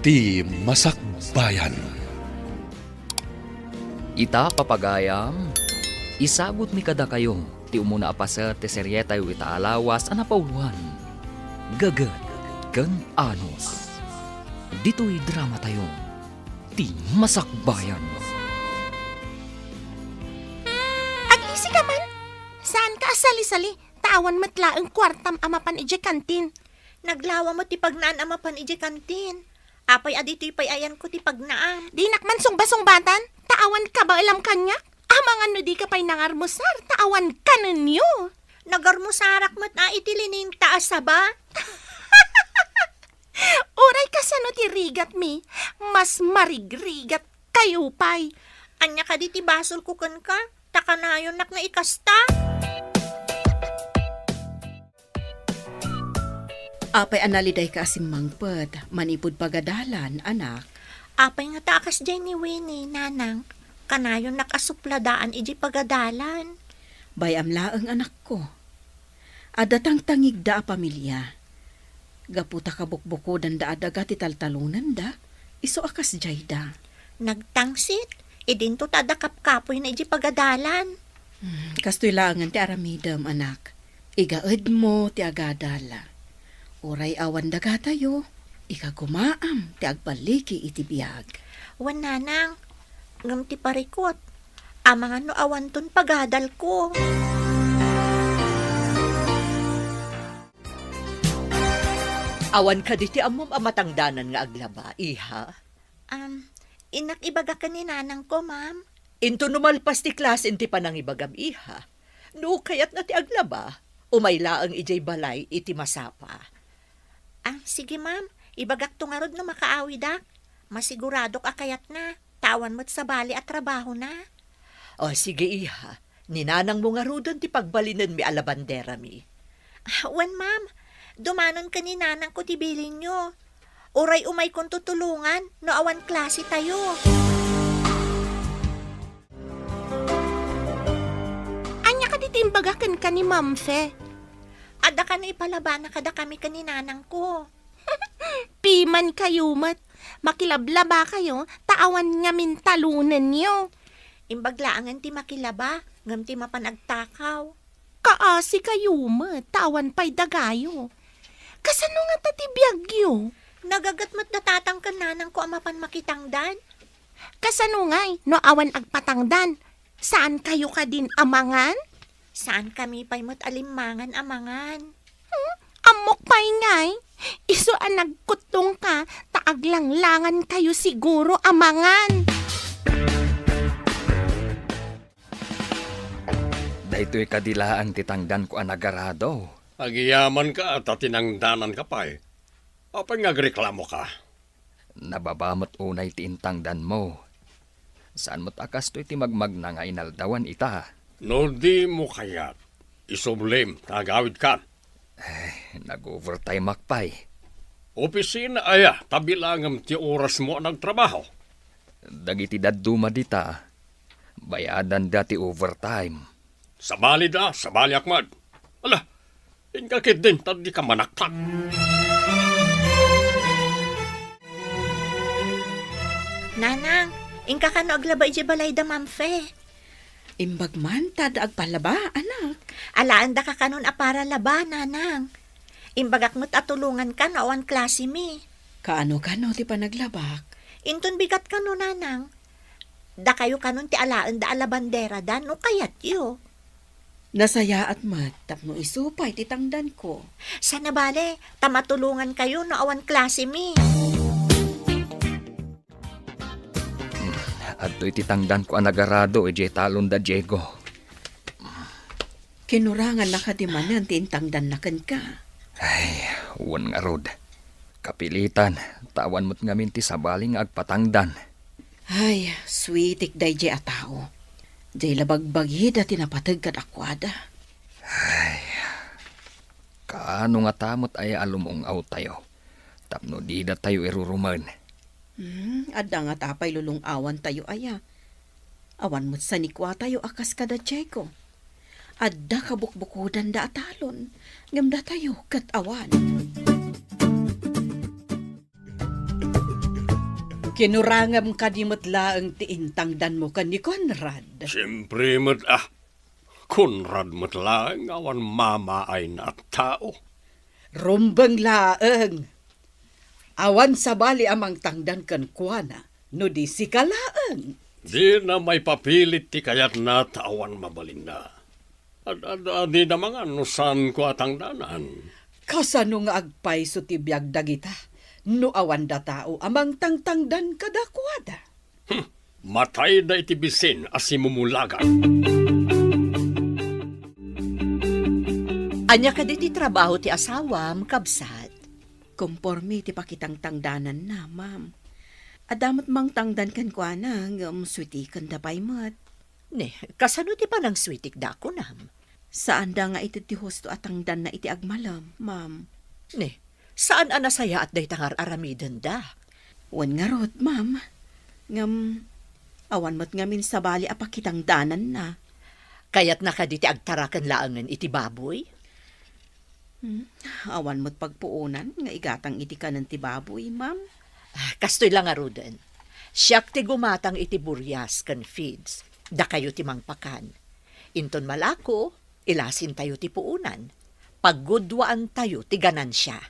Ti Masakbayan. Ita papagayam, isagot mi kada kayo, ti umuna apasa ti serye tayo itaalawas anapauhan. Gagad, kan anos. Dito'y drama tayo, ti Masakbayan. Agisi ka man. Saan ka asali-sali? Tawan matla ang kwartam amapan ije kantin. Naglawa mo ti pagnaan amapan ije kantin. Apay adito'y payayan ko ti pagnaam. Di nakman sungba-sungbatan? Tawan ka ba alam kanya? Amang ano di ka pa'y nangarmusar, tawan ka ninyo. Nagarmusarak mo't na itilining taas sa ba? Uray ka sa no ti rigat mi, mas marigrigat kayo pa'y. Anya ka di ti basol ko kan ka? Takanayon nak na ikasta. Apay analiday ka asim mangpet, manipod pagadalan, anak. Apay nga takas dyan ni Winnie, nanang. Kanayon nakasupladaan iji pagadalan. Bayam laeng anak ko. Adatang tangig da a pamilya. Gaputa ka bukbuko dan da adaga ti taltalunan da, iso akas jayda. Nagtangsit, idinto tada kapkapoy na iji pagadalan. Kastoy laangan ti aramidam, anak. Igaed mo ti agadala. Uray awan daga tayo, ikagumaam ti agbaliki iti biyag. Wan nanang, ngam ti parikot. Amang ano awanton pagadal ko. Awan ka di ti amom amatangdanan nga aglaba, iha. Inak ibaga ka ni nanang ko, ma'am. Into numalpas ti klas inti panang ibagam, iha. No kayat na ti aglaba, umayla ang ijay balay iti masapa. Sige ma'am, ibagak to nga rod no makaawi dak. Masiguradok akayat na. Tawan mo't sa bali at trabaho na. O sige, iha. Ninanang mo nga rodon ti pagbalinan mi alabandera mi. Wan ma'am, dumanon ka ni nanang ko ti bilin nyo. Uray umay kong tutulungan, no awan klase tayo. Anya ka ditimbagakan ka ni Ma'am Fe. Ada ka na ipalaba na kada kami ka ni nanang ko. Piman kayo mat. Makilablaba kayo, tawan nga mintalunan nyo. Imbaglaangan ti makilaba, ngam ti mapanagtakaw. Kaasi kayo mat, tawan pa'y dagayo. Kasano nga tatibiyagyo? Nagagat mo't natatang ka nanang ko amapan makitangdan. Kasano nga'y, no awan agpatangdan? Saan kayo ka din amangan? Saan kami pa'y mo't alimangan amangan? Amok pa'y nga'y, iso ang nagkutong ka, taaglang-langan kayo siguro amangan. Dahito'y kadilaan titangdan ko anagarado. Agiyaman ka at tinangdanan ka pa eh. Apay nga reklamo ka? Nababamot unay ti intangdan mo. Saan mo't akas to'y ti magmag na nga inaldawan ita? No di mo kayat. Isublim, tagawid ka. Nag-overtime akpay. Opisina aya, tabi langam ti oras mo nagtrabaho. Dagiti dadduma dita, bayadan dati overtime. Sabali da, sabali akmad. Ala, inkakit din, tadi ka manaktak. Nanang, ingka ka no aglaba iji balay da mamfe. Imbagman tad agpalaba, anak. Alaan da ka kanon apara laba, nanang. Imbagak mo't atulungan ka no awan klase mi. Kaano ti panaglabak? Inton bigat ka no, nanang. Da kayo kanon ti alaan da alabandera da no kayat yo. Nasaya at mat, tapno isupay titangdan ko. Sana bale, tamatulungan kayo no awan klase mi. At to'y titangdan ko anagarado, ije talon da Diego. Kinurangan na kadimanan tintangdan na kan ka. Ay, uwan nga rod. Kapilitan, tawan mo't ngamin ti sabaling agpatangdan. Ay, sweetik day je a tao. Jay labagbagi da tinapatag kad akwada. Kaano nga tamot ay alumong tayo. Tapno di da tayo iruruman. Adda nga tapay lulong awan tayo aya. Awan mo't sanikwa tayo akas kada Diego. Adda kabukbukudan da atalon. Ngam da tayo kat awan. Kinurangam ka di matlaang tiintangdan mo ka ni Conrad. Siyempre mat Kunrad mat lang awan mama ay na tao. Rumbang laang. Awan sa bali amang tangdan kan kuana, no di si kalaang. Di na may papilit ti kayat na tawan mabalin na. Di na mga nusan ko atang danan. Kasano nga agpay so tibiyag dagita, no awan da tao amang tangtangdan kadakwada. Matay da iti bisin asimumulagan. Anya ka di trabaho ti asawam, kabsat. Komporme ti pakitang tangdanan na, ma'am. Adamat mang tangdan kan kuana, sweetie kan dapay mat. Ne, kasano ti panang switik da ko nam? Saan da nga iti ti husto at tangdan na iti agmalam, ma'am? Ne, saan anasaya at day tangar aramiden da? Wan nga rod, ma'am. Awan mat ngamin sa bali apakitang danan na. Kaya't nakaditi agtarakan laangan iti baboy? Awan mo't pagpuunan, nga igatang iti ka ng tibaboy, ma'am. Kastoy lang aruden. Siyak ti gumatang iti buryas kan feeds. Da kayo ti mangpakan. Inton malako, ilasin tayo ti puunan. Paggudwaan tayo ti ganansya.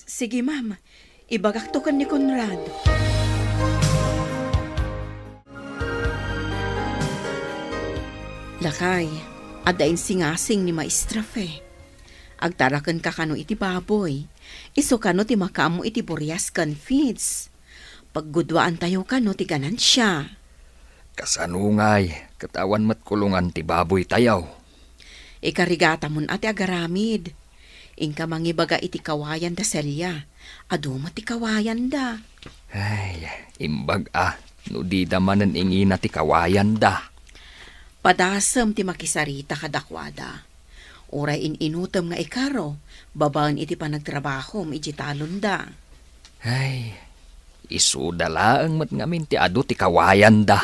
Sige, ma'am. Ibagaktukan ni Conrad. Lakay, adain singasing ni Maestra Fe. Agtarakan ka kano iti baboy. Iso kano ti makamo iti buryas kan feeds. Paggudwaan tayo kano ti ganansya. Kasanungay, katawan mat kulungan ti baboy tayaw. Ikarigata mon ati agaramid. Ingka mangibaga iti kawayan da selya. Aduma ti kawayan da. Ay, imbag no di damanan ingina ti kawayan da. Padasam ti makisarita kadakwada. Uray inutom nga ikaro, babaan iti panagtrabaho, iti talon da. Ay, isudalaang mat ngamin ti adu ti kawayan da.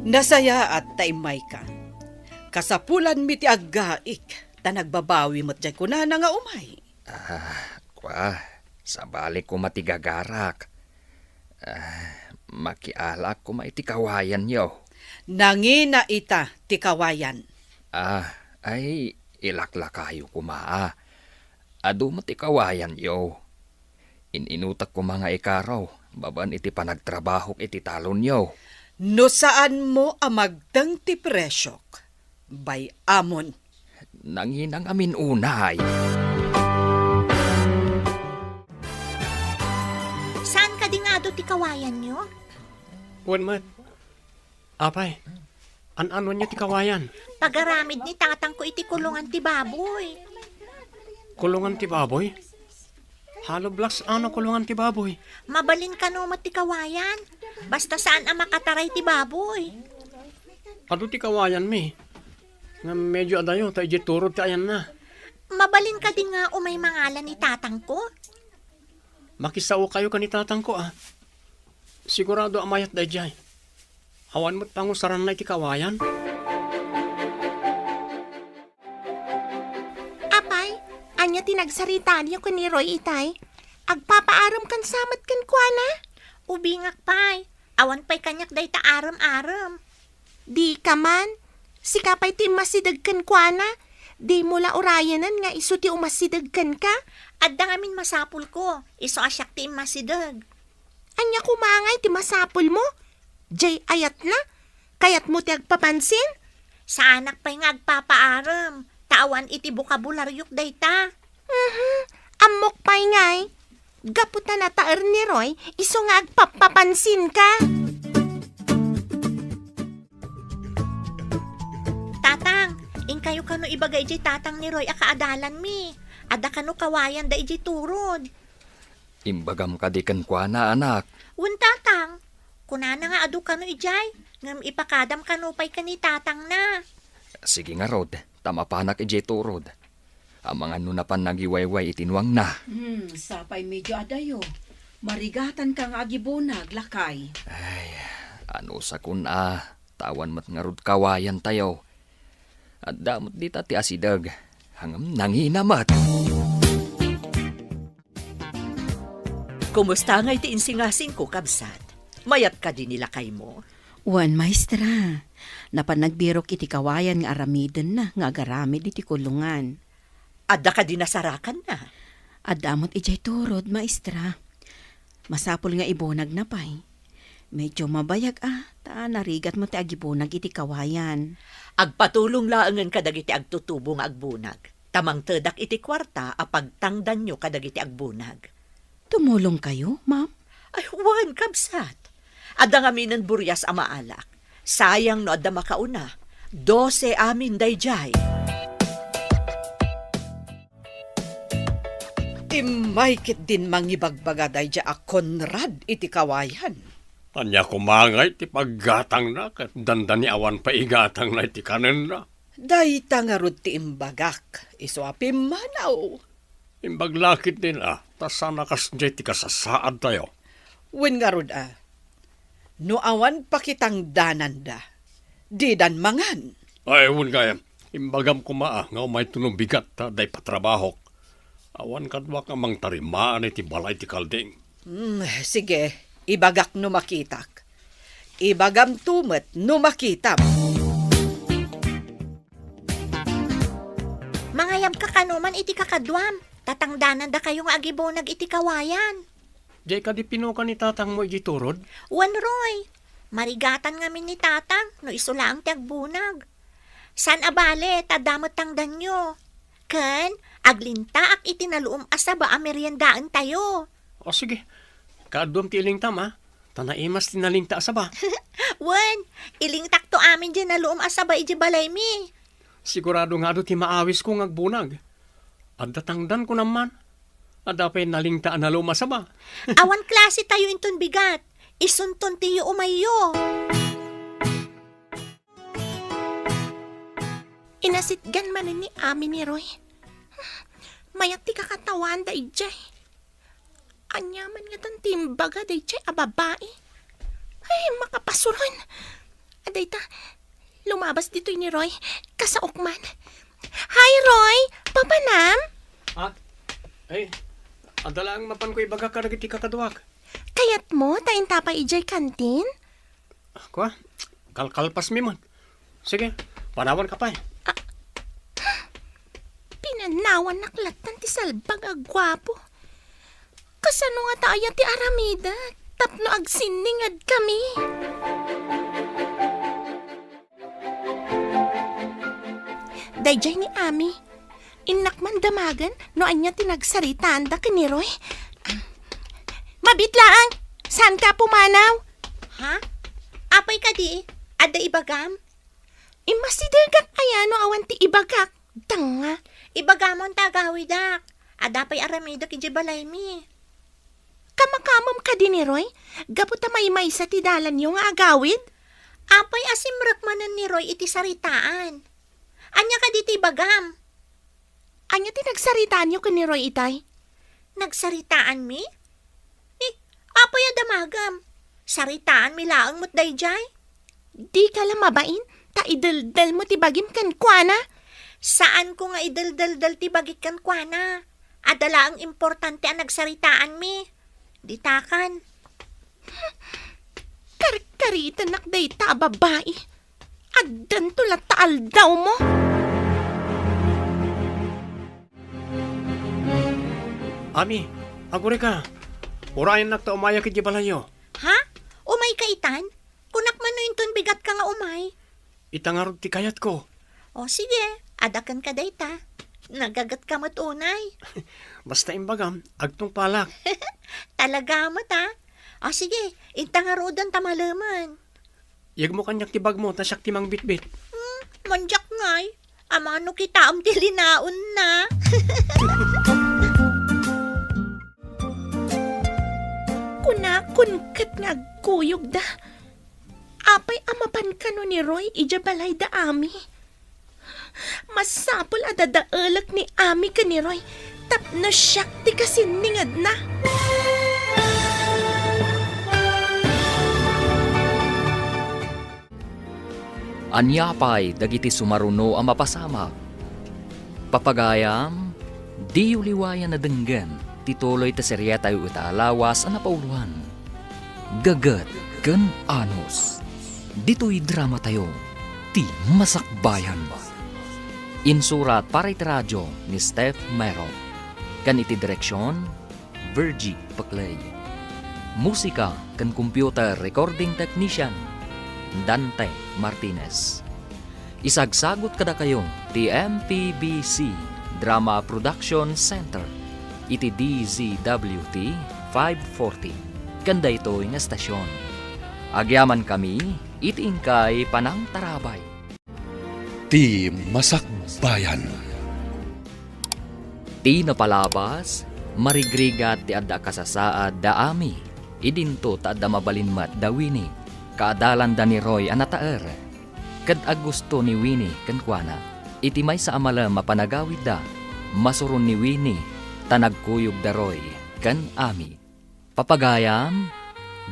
Nasaya at taimay ka. Kasapulan mi ti aggaik, ta nagbabawi mat jay kunana nga umay. Sa balik ko matigagarak. Makialak ko maiti kawayan yo. Nangina ita ti kawayan. Ay ilaklakayo ko maa. Adu mati kawayan yo. Inutak ko mga ikaraw, baban iti panagtrabaho iti talon yo. No saan mo amagdang ti presyok? Bay amon. Nanginang amin unay. Saan ka dingado ti kawayan nyo? Wan mat. Apay, ano niya ti kawayan? Pagaramid ni tatang ko iti kulungan ti baboy. Kulungan ti baboy? Halo blaks ano kulungan ti baboy? Mabalin ka no ti kawayan. Basta saan ang makataray ti baboy. Ado ti kawayan mi. Nga medyo adayo, tayo di turod ti ayan na. Mabalin ka din nga umay mangalan ni tatang ko. Makisao kayo kanitatang ko Sigurado amayat day jay. Awan mo't pangusaran na iti kawayan. Apay, anya tinagsarita niyo kun ni Roy itay. Agpapaaram kan samat kan kuana. Ubingak pay. Awan pay kanyak day ta aram-aram. Di ka man. Sikapay ti masidag kan kuana. Di mula urayanan nga iso ti umasidag kan ka. Adda ngamin masapul ko. Iso asyak ti masidag. Anya kumangay ti masapul mo. Jay ayat na. Kayat mo ti agpapansin. Sa anak pay nga agpapaaram. Tawan iti bukabularyok day ta. Amok pay ngay. Gaputan na taer ni Roy. Iso nga agpapapansin ka. Tatang, kayo kano ibagay iti tatang ni Roy akaadalan mi. Ada kano kawayan da iti turod. Imbagam ka di kan kwa na anak. Un tatang, kunana nga adu kano ijay. Ngam ipakadam kano pay kani tatang na. Sige nga rod, tamapanak ije turod. Ang mga nunapan nagiwayway itinwang na. Sapay medyo adayo. Marigatan kang agibunag, lakay. Ay, ano sa kun tawan mat nga rod kawayan tayo. At damot di ti asidag, hangam nanginamat. Kumusta nga iti insingasing ko, kabsat? Mayat ka din nila kay mo. Wan, maestra. Napanagbirok iti kawayan nga aramiden na nga agaramid iti kulungan. Adda ka din nasarakan na. Adamot ijay turod, maestra. Masapol nga ibunag na pay. Medyo mabayag ta narigat mo ti agibunag iti kawayan. Agpatulong laangan kadagiti agtutubo nga agbunag. Tamang tedak iti kwarta apagtangdan nyo kadagiti agbunag. Tumulong kayo, ma'am? Ay, wan, kabsat. Adda nga minan buryas amaalak. Sayang no adda makauna. 12 amin dayjay. Imaykit din mangibagbaga dayja a Conrad iti kawayan. Anya kumangay ti paggatang na kat dandani awan pa igatang na iti kanen na. Dayta nga rod ti imbagak, iso api manaw. Imbaglakit din tasana kas ti kasasaad tayo. Wen nga rod no awan pa kitang dananda, di dan mangan. Ay, wun kaya, imbagam kuma nga umay tunong bigat day patrabahok. Awan kadwa ka mang tarimaan iti balay ti kalding. Sige, ibagak no makitak. Ibagam tumet no makitam. Mangayab ka kanuman iti kakadwam. Tatangdanan da kayong agibonag iti kawayan. Jay ka di pinukan ni tatang mo iti turod? Wan Roy, marigatan nga min ni tatang no isula ang tiagbunag. San abale, tadamot tangdan nyo. Ken, aglinta ak iti naluom asaba a meriendaan tayo. O sige, kaadwam ti ilingtam tanaimas ti nalingta asaba. Wan, ilingtak to amin dyan naluom asaba iti balay mi. Sigurado nga do ti maawis ko agbunag. At datangdan ko naman. At dapat nalingtaan na lumasaba. Awan klase tayo inton bigat. Isunton tiyo umayo. Inasitgan man ni Ami ni Roy. Mayak ti kakatawan da ijay. Anyaman nga tan timbaga da ijay a babae. Ay, makapasuron. Aday ta, lumabas dito ni Roy, kasaokman. Hi, Roy! Papanam? Ay, adalang mapan ko ibaga ka nagiti kakadwak. Kayat mo, tayin tapay ijay kantin? Kwa, kalkalpas mi man. Sige, panawan ka pa Pinanawan naklatan ti salbag agwapo. Kasano nga tayo ti aramida? Tapno agsiningad kami. Dayjay ni Ami. Inakman damagan no anya tinagsaritaan da kini Roy. Mabitlaang! Saan ka pumanaw? Ha? Apay ka di? Ada ibagam? Imasidagat ayano awan ti ibagak. Tanga. Ibagamon tagawidak. Adapay aramidak iti balay mi. Kamakamam ka din ni Roy? Gaputa may sa ti dalan yung agawid? Apay asimrak manan ni Roy iti saritaan. Anya ka diti bagam? Anya tinagsaritaan nyo ni Roy itay? Nagsaritaan mi? Apay adamagam. Saritaan mi laang mo't dayjay? Di ka lang mabain, ta idaldal mo ti bagim kan kuana. Saan ko nga idaldaldal ti bagik kan kuana? Adala ang importante ang nagsaritaan mi. Ditakan. Karikaritan nakday ta babae. Addan tulat taal daw mo. Ami, agure ka. Urayan nakta umaya kiti balayo. Ha? Umay ka itan? Kunak man no inton bigat ka nga umay. Itangarod ti kayat ko. O sige, adakan ka dayta. Nagagat ka matunay. Basta imbagam, agtong palak. Talaga mata. O sige, intangarodan tamalaman. Yag mo kanyak tibag mo, tasyak timang bitbit. Manjak ngay. Amano kita am tilinaon na. Kunakun kat nga kuyog da. Apay amapan ka no ni Roy, ija balay da Ami. Masapol adadaalak ni Ami ka ni Roy. Tapno siyak ti kasiningad na. Anyapay dagiti sumaruno ang mapasama. Papagayam, di uliwayan na denggan, tituloy ta serya tayo itaalawas ang napauluhan. Gagat ken Anos. Dito'y drama tayo, ti Masakbayan. Insurat para iti radyo ni Steph Mero. Kan iti direksyon, Virgie Paclay. Musika kan computer recording technician, Dante Martinez. Isagsagot kada kayo ti MPBC Drama Production Center iti DZWT 540 kanda ito'y nga stasyon. Agyaman kami iti ingkay Panang Tarabay. Ti Masakbayan. Ti napalabas marigrigat ti adda kasasaad da ami idinto ta adda mabalinmat da Winnie kaadalan da ni Roy anataer. Kad agusto ni Winnie kankwana, iti may sa amala mapanagawid da, masuron ni Winnie, tanagkuyog da Roy, kan ami. Papagayam,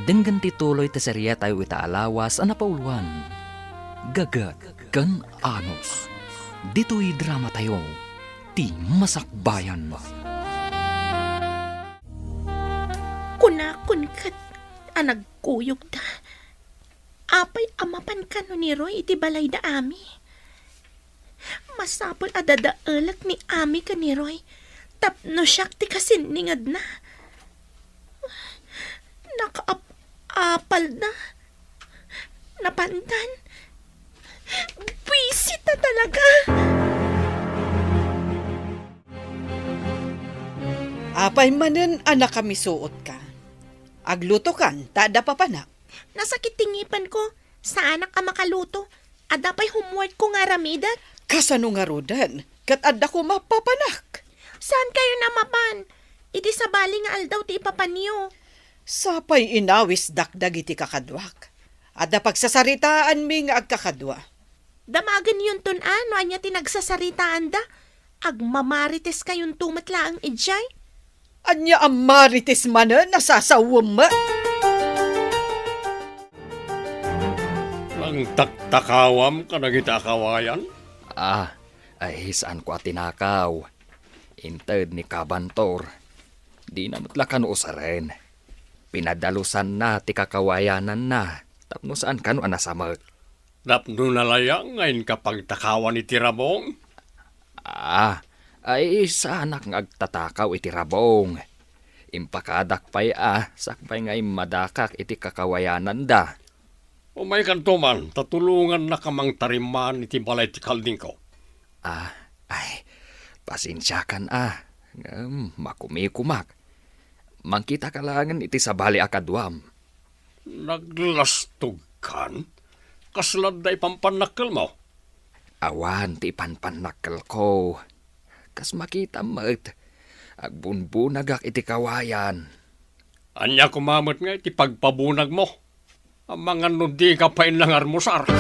denggan tituloy ta serya tayo itaalawas ang napauluan. Gagat kan Anos. Dito'y drama tayo, ti Masakbayan. Kunakun kat anagkuyog da. Apay amapan ka no ni Roy iti balay da ami. Masapol adadaalat ni ami ka ni Roy. Tapno siyak ti kasiningad na. Nakaapal na. Napandan. Buisit na talaga. Apay manen anak kami suot ka. Agluto kan, tada papanak. Nasakit tingipan ko. Sa anak ka makaluto. Adapay homework ko nga ramidat. Kasano nga rodan, kat adda ko mapapanak. Saan kayo namapan? Iti sa bali nga aldaw ti ipapanyo. Sapay inawis dakdag iti kakadwak. Adda pagsasaritaan mi nga agkakadwa. Damagan yun ton ano anya tinagsasaritaan da. Agmamarites kayong tumatla ang ijay. Anya ang marites manen nasasawam ma. Nang taktakawam ka nagita kawayan? Ay saan ko atinakaw. Inted ni Kabantor. Di na matlakan usaren. Pinadalusan na ti kakawayanan na. Tapno saan kano anasamag. Napno nalayang ngayon kapag takawan iti Rabong? Ay sanak nga agtatakaw iti Rabong. Impakadak pa'y sakpay nga'y madakak iti kakawayanan da. O may kantuman, tatulungan na kamang tariman iti balay ti kalding ko. Pasensya kan makumikumak. Mangkita ka langan iti sa bali akadwam. Naglastog kan? Kaslad da ipampanakil mo? Awan ti panpanakal ko. Kas makita mat. Agbunbunagak iti kawayan. Anya kumamot nga iti pagpabunag mo. Ang mga nudi ka pa lang armusar.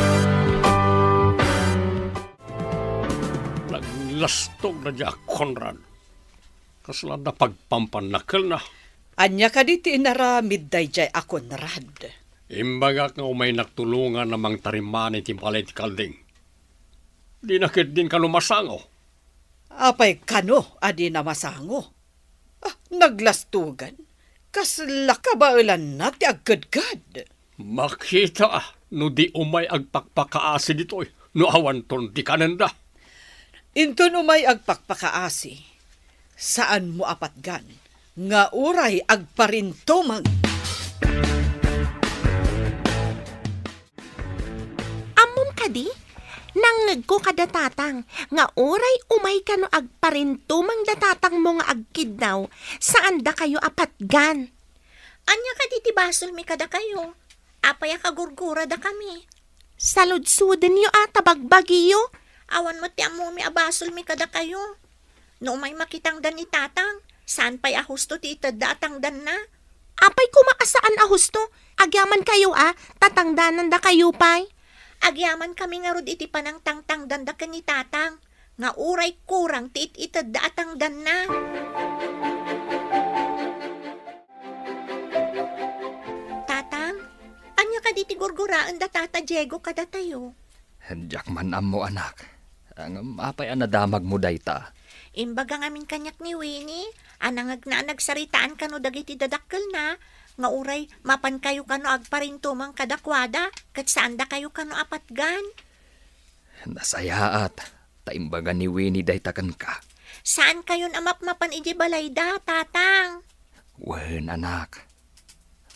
Naglastog na diya, Conrad. Kaslad na pagpampanakil na. Anya ka diti inaramid dayjay ako narad. Imbagak nga umay nagtulungan namang tariman iti balay ti kalding. Di nakit din ka lumasango. Apay kano adi na masango. Naglastugan. Kasla ka ba ulan na ti aggadgad? Makita no di umay agpakpakaasi dito no awan ton di kananda. Inton umay agpakpakaasi. Saan mo apatgan? Nga uray agparintomang. Amom kadi? Nangag ko kada tatang, nga oray umay ka no agparintumang datatang mo nga agkidnaw, saan da kayo apatgan? Anya ka diti basol mi kada kayo. Apaya kagurgura da kami. Saludsuden yo tabagbagiyo. Awan mo ti amo mi abasol mi kada kayo. No may makitang dan ni tatang, saan pa'y ahusto ti itaddatang dan na? Apay kumaasaan ahusto, agyaman kayo tatangdanan da kayo pay. Agyaman kami nga rod iti panang tangtang dan da ni tatang, nga uray kurang ti itaddatang dan na. Tatang, anya ka diti gurguraan da tata Diego kada tayo. Diyak man mo anak. Ang apay anadamag mo dayta. Imbaga ngamin kanyak ni Winnie, anangag na nagsaritaan kano dagiti dadakkel na, nga uray mapan kayo kano agparintumang kadakwada, kat saan da kayo kano apatgan. Nasayaat, taimbaga ni Winnie day takan ka. Saan kayon amap-mapan iji balayda, tatang? Wen anak,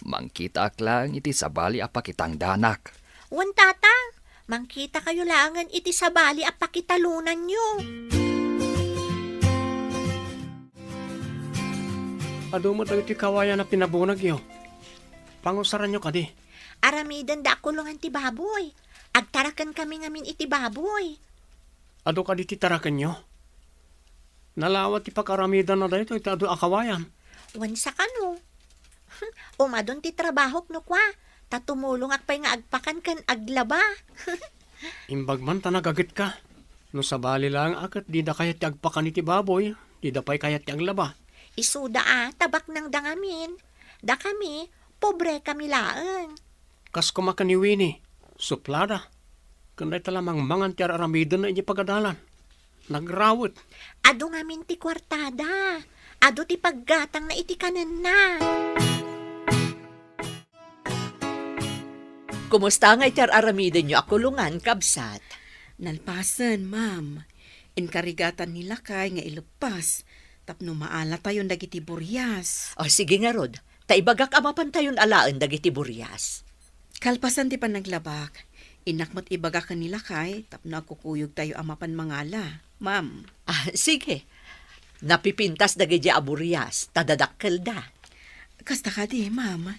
mangkita ak lang iti sabali apakitang danak. Wan tatang, mangkita kayo langan iti sabali at pakitalunan nyo. Ado mo tayo ti kawayan na pinabunag yo. Pangusaran nyo kadi. Aramidan da kulungan ti baboy. Agtarakan kami ngamin iti baboy. Ado kadi ti tarakan nyo. Nalawat ti pakaramidan na dito iti ado akawayan. Wan sa kano. Umadon ti trabahok no kwa. Tatumulong akpay nga agpakan kan aglaba. Imbagman tanagagit ka. No sabali lang akat di da kayat ti agpakan iti baboy. Di da pa'y kayat ti aglaba. Isuda tabak ng dangamin. Da kami, pobre kami laeng. Kas kumakan ni Winnie. Suplada. Kanday talamang mangan ti aramidan na iti pagadalan. Nagrawit. Ado ngamin ti kwartada. Ado ti paggatang na iti kanan na. Kumusta nga iti aramiden nyo akulungan, kabsat? Nalpasan, ma'am. Inkarigatan nila kay nga ilupas. Tapno maala tayon dagiti buryas. O sige nga rod, taibagak amapan tayon alaan dagiti buryas. Kalpasan ti panaglabak. Inakmat ibagak nila kay tapno agkukuyog tayo amapan mangala. Ma'am. Sige. Napipintas dagiti aburyas, tadadakkel da. Kasta ka di, ma'am.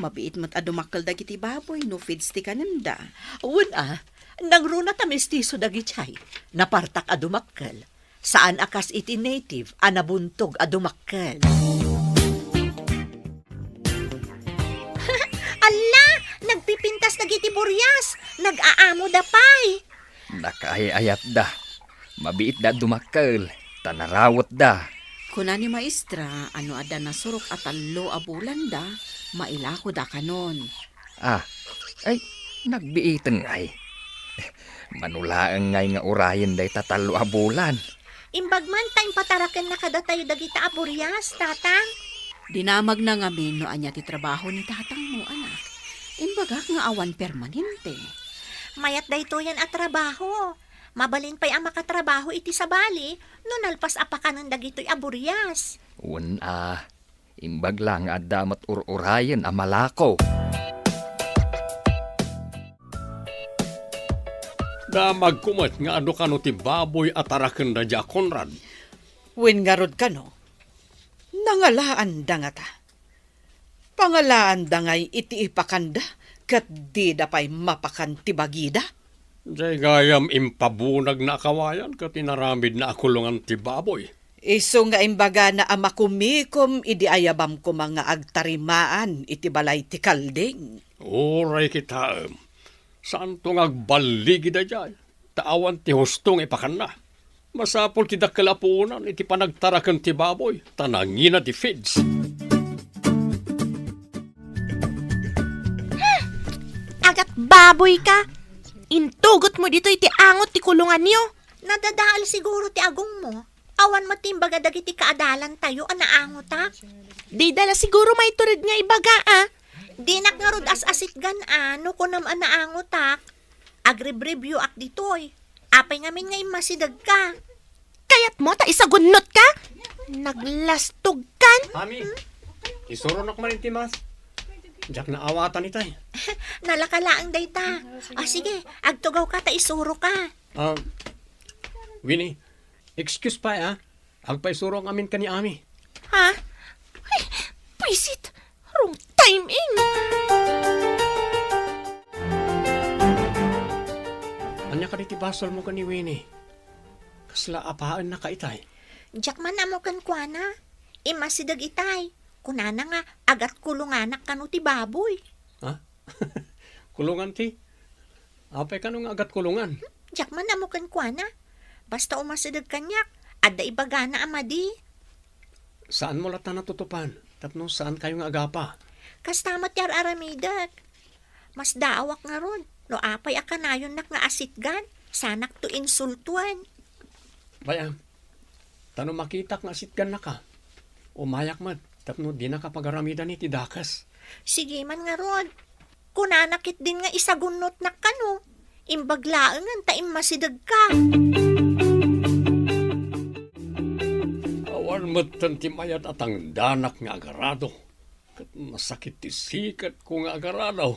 Mabiit mat adumakkel dagiti baboy no feeds ti kananda. Una, nangruna ta mestizo dagiti napartak adumakkel. Saan akas iti native anabuntog adumakkel. Ala! Nagpipintas na giti buryas! Nag-aamo da pay! Nakaayayat da. Mabiit da dumakkel. Tanarawot da. Kuna ni maestra, ano ada nasurok at talo abulan da, mailako da kanon. Ay, nagbiitan ngay. Manulaang ngay nga urayan day tatalo abulan. Imbagman tayong patarakan na kada tayo dagita aburyas, tatang. Dinamag na ngamin no anya ti trabaho ni tatang mo, anak. Imbagak nga awan permanente. Mayat dayto yan at trabaho. Mabalin pa'y ang makatrabaho iti sabali, no nalpas apakanan dagito'y aburyas. Imbag lang at damat urayan amalako. Damag kumat nga ado kano ti baboy at araken da dya Conrad. Wen nga rod ka no? Nangalaan da nga ta. Pangalaan da ngay iti ipakanda, kat di da pa'y mapakan ti bagida. Jay gayam impabunag na kawayan kat inaramid na akulungan ti baboy. Iso nga imbaga na amakumikom idi ayabam ko mga agtarimaan iti balay ti kalding. Oray kita. Saan tong agbaligi da dyan? Taawan ti hustong ipakan na. Masapol ti dakalapunan iti panagtarakan ti baboy. Tanangina ti feeds. Agat baboy ka! Intugot mo dito iti angot ti kulungan niyo. Nadadaal siguro ti agong mo. Awan matimbaga dagiti kaadalan tayo anaangot ta. Di dala siguro may turid nga ibaga Dinak nga rod as-asit gan no kunam anaangot tak. Agrib-review ak ditoy. Apay ngamin nga masidag ka. Kayat mo ta isagunot ka? Naglastog kan? Mami, isuronok man iti mas. Diyak na awatan itay. Nalakalaang dayta. Sige, agtugaw ka ta isuro ka. Winnie, excuse pa agpaisuro ang amin ka ni Ami. Ha? Ay, pisit. Wrong timing. Anya ka diti basol mo ka ni Winnie. Kasla apaan na ka itay. Diyak man amo kan kwa na. Imasidag itay. Kunana nga, agat kulunganak kanu ti baboy. Ha? Kulungan ti? Apay ka nung agat kulungan? Diyak man amo kan kwa na. Basta umasidag kanyak, adda ibagana amadi. Saan mo lata natutupan? Tapno saan kayong agapa? Kastamat yar aramidag. Mas daawak nga ron. No apay akanayon nak nga asitgan. Sanak to insultuan. Baya, Tano makita nga sitgan na ka. Umayak man, tapno di na kapagaramidan iti dakas. Sige man nga rod. Kunanakit din nga isagunot na kano. Imbaglaan nga taim masidag ka. Awan matan ti mayat at ang danak nga agarado. Kat masakit ti sikat ko nga agarado.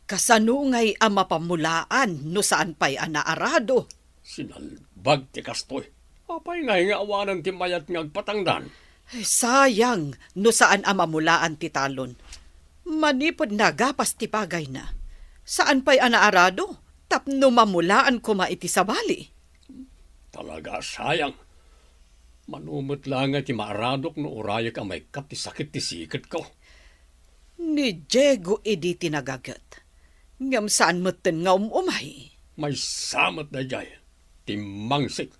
Kasanungay ang mapamulaan no saan pa'y anaarado. Sinalbag ti kastoy. Apay nga awanan ti mayat nga agpatangdan. Ay, sayang no saan ang mamulaan ti talon. Manipod na gapas ti pagay na. Saan pa'y anaarado? Tapno mamulaan ko maiti sa bali. Talaga sayang. Manumot lang nga ti maaradok no uraya ka may kat ti sakit ti sikat ko. Ni Diego idi tinagagat. Ngam saan matan nga umay. May samat na jay. Timangsik.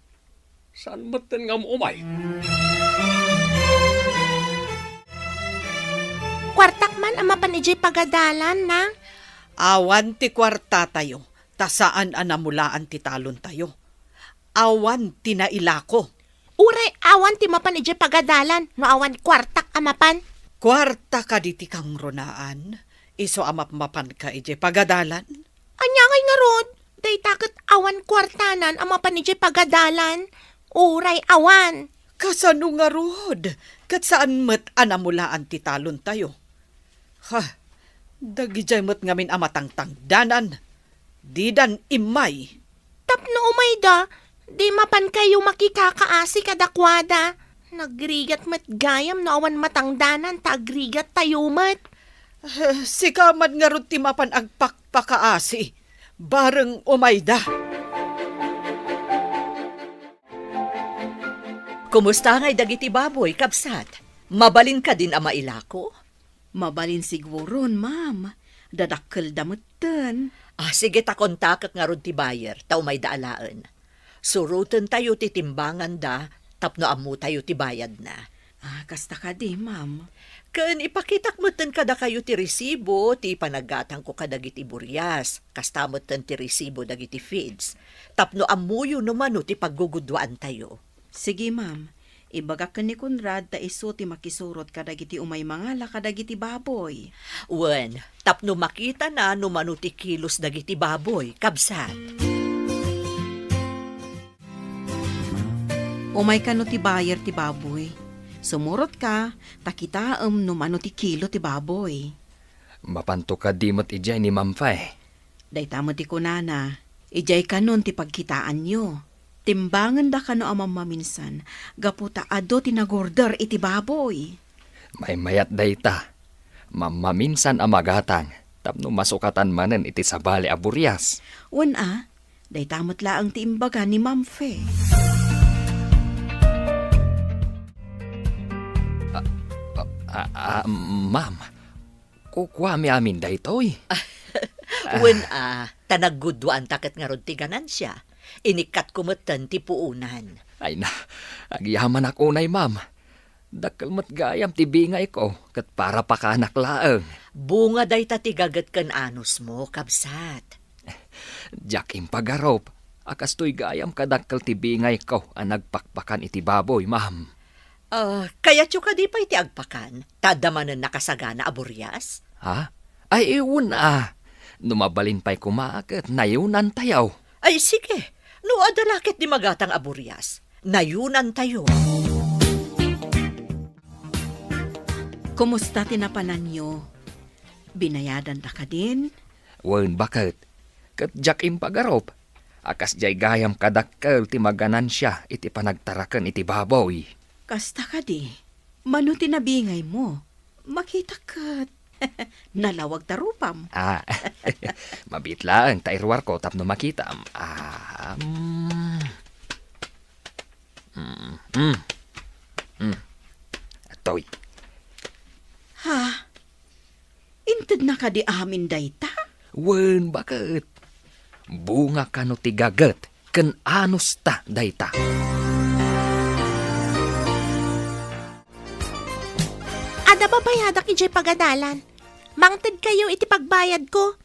Saan matan nga umay? Kwartak man ang mapanijay pagadalan na. Awan ti kwarta tayo. Tasaan anamulaan ti talon tayo. Awan tinailako. Uray awan ti mapanijay pagadalan no awan kwartak amapan. Kwarta ka diti kang ronaan. Iso amapmapan ka ije pagadalan. Anya kay nga rod. Day takot awan kwartanan ang mapanijay pagadalan. Uray awan. Kasano nga rod? Kat saan met anamulaan ti talon tayo? Ha, dagijay met ngamin amatangtangdanan. Didan imay. Tapno umay da. Di mapan kayo makikakaasi kadakwada. Nagrigat mat gayam no awan matangdanan tagrigat tayo mat. Sikaman nga rod ti mapan agpakpakaasi. Bareng umayda. Kumusta nga'y dagiti baboy, kabsat? Mabalin ka din ama ilako? Mabalin siguron, ma'am. Dadakkel damutan. Sige ta kontakak nga rod ti bayer, tao may daalaan. Suruten tayo ti timbangan da, tapno amu tayo ti bayad na. Kasta ka di, ma'am. Ken ipakitak mo ten kada kayo ti resibo, ti panagatang ko kadagiti buryas, kasta mo ten ti resibo dagiti feeds. Tapno amuyo numano ti paggugudwaan tayo. Sige, ma'am. Ibagak ka ni Conrad ta iso ti makisurot kadagiti umay mangala kadagiti baboy. Wen, tapno makita na numano ti kilos dagiti baboy, kabsat. Umay ka no ti bayer ti baboy. Sumurot ka, takitaam no mano ti kilo ti baboy. Mapanto ka dimot ijay ni Mamfay. Day tamo ti kunana, ijay ka nun ti pagkitaan nyo. Timbangan da ka no amam maminsan, gaputa ado ti nagorder iti baboy. May mayat dayta. Mamaminsan amagatang. Tapno masukatan manen iti sabali a buryas. Wan day tamot laang ti imbaga ni Mamfe. Ma'am, kukwa mi amin daytoy. Wen tanaggudwaan taket nga rod ti ganansya. Inikat kumatan ti puunan. Ay na, agyaman ako nay, ma'am. Dakkel mat gayam ti bingay ko, kat para pakanak laeng. Bunga day ti gagat kan anos mo, kabsat. Jakim pagarop, akas to'y gayam kadakkel ti bingay ko, ang nagpakpakan iti baboy, ma'am. Kaya tyo ka di pa iti agpakan, tadamanan nakasagana aburyas? Ha? Ay iwan Numabalin pa'y kumakat, nayunan tayaw. Ay sige, no adalakit di magatang aburyas, nayunan tayo. Kumusta tinapanan nyo? Binayadan ta ka din? Wen bakit? Kat jakim pagarop, akas jay gayam kadakkel ti maganansya iti panagtaraken iti baboy. Kasta ka di. Mano tinabingay mo? Makita ka. Nalawag tarupam. Mabitlaan, tairwar ko tapno makita. Atoy. Ha? Inted na ka di amin dayta? Wen bakit? Bunga ka no ti gagat, ken anos ta dayta. Ada babayadak ijay pagadalan. Mangted kayo iti pagbayad ko.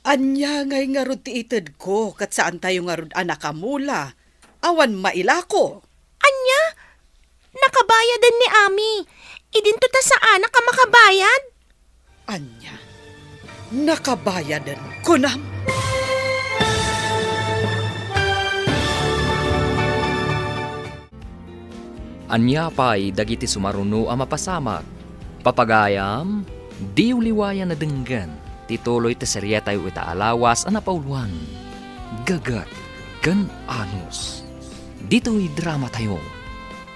Anya ngay nga rod ti ited ko, kat saan tayo nga rod anakamula. Awan mailako. Anya? nakabayadan ni Ami. Idinto ta sa anak ka makabayad. Anya, nakabayadan ko na. Anya pa'y dagiti sumaruno a mapasamak. Papagayam, di uliwayan na denggan, tituloy ti seryetay itaalawas a napauluan. Gagat kan anos. Dito'y drama tayo,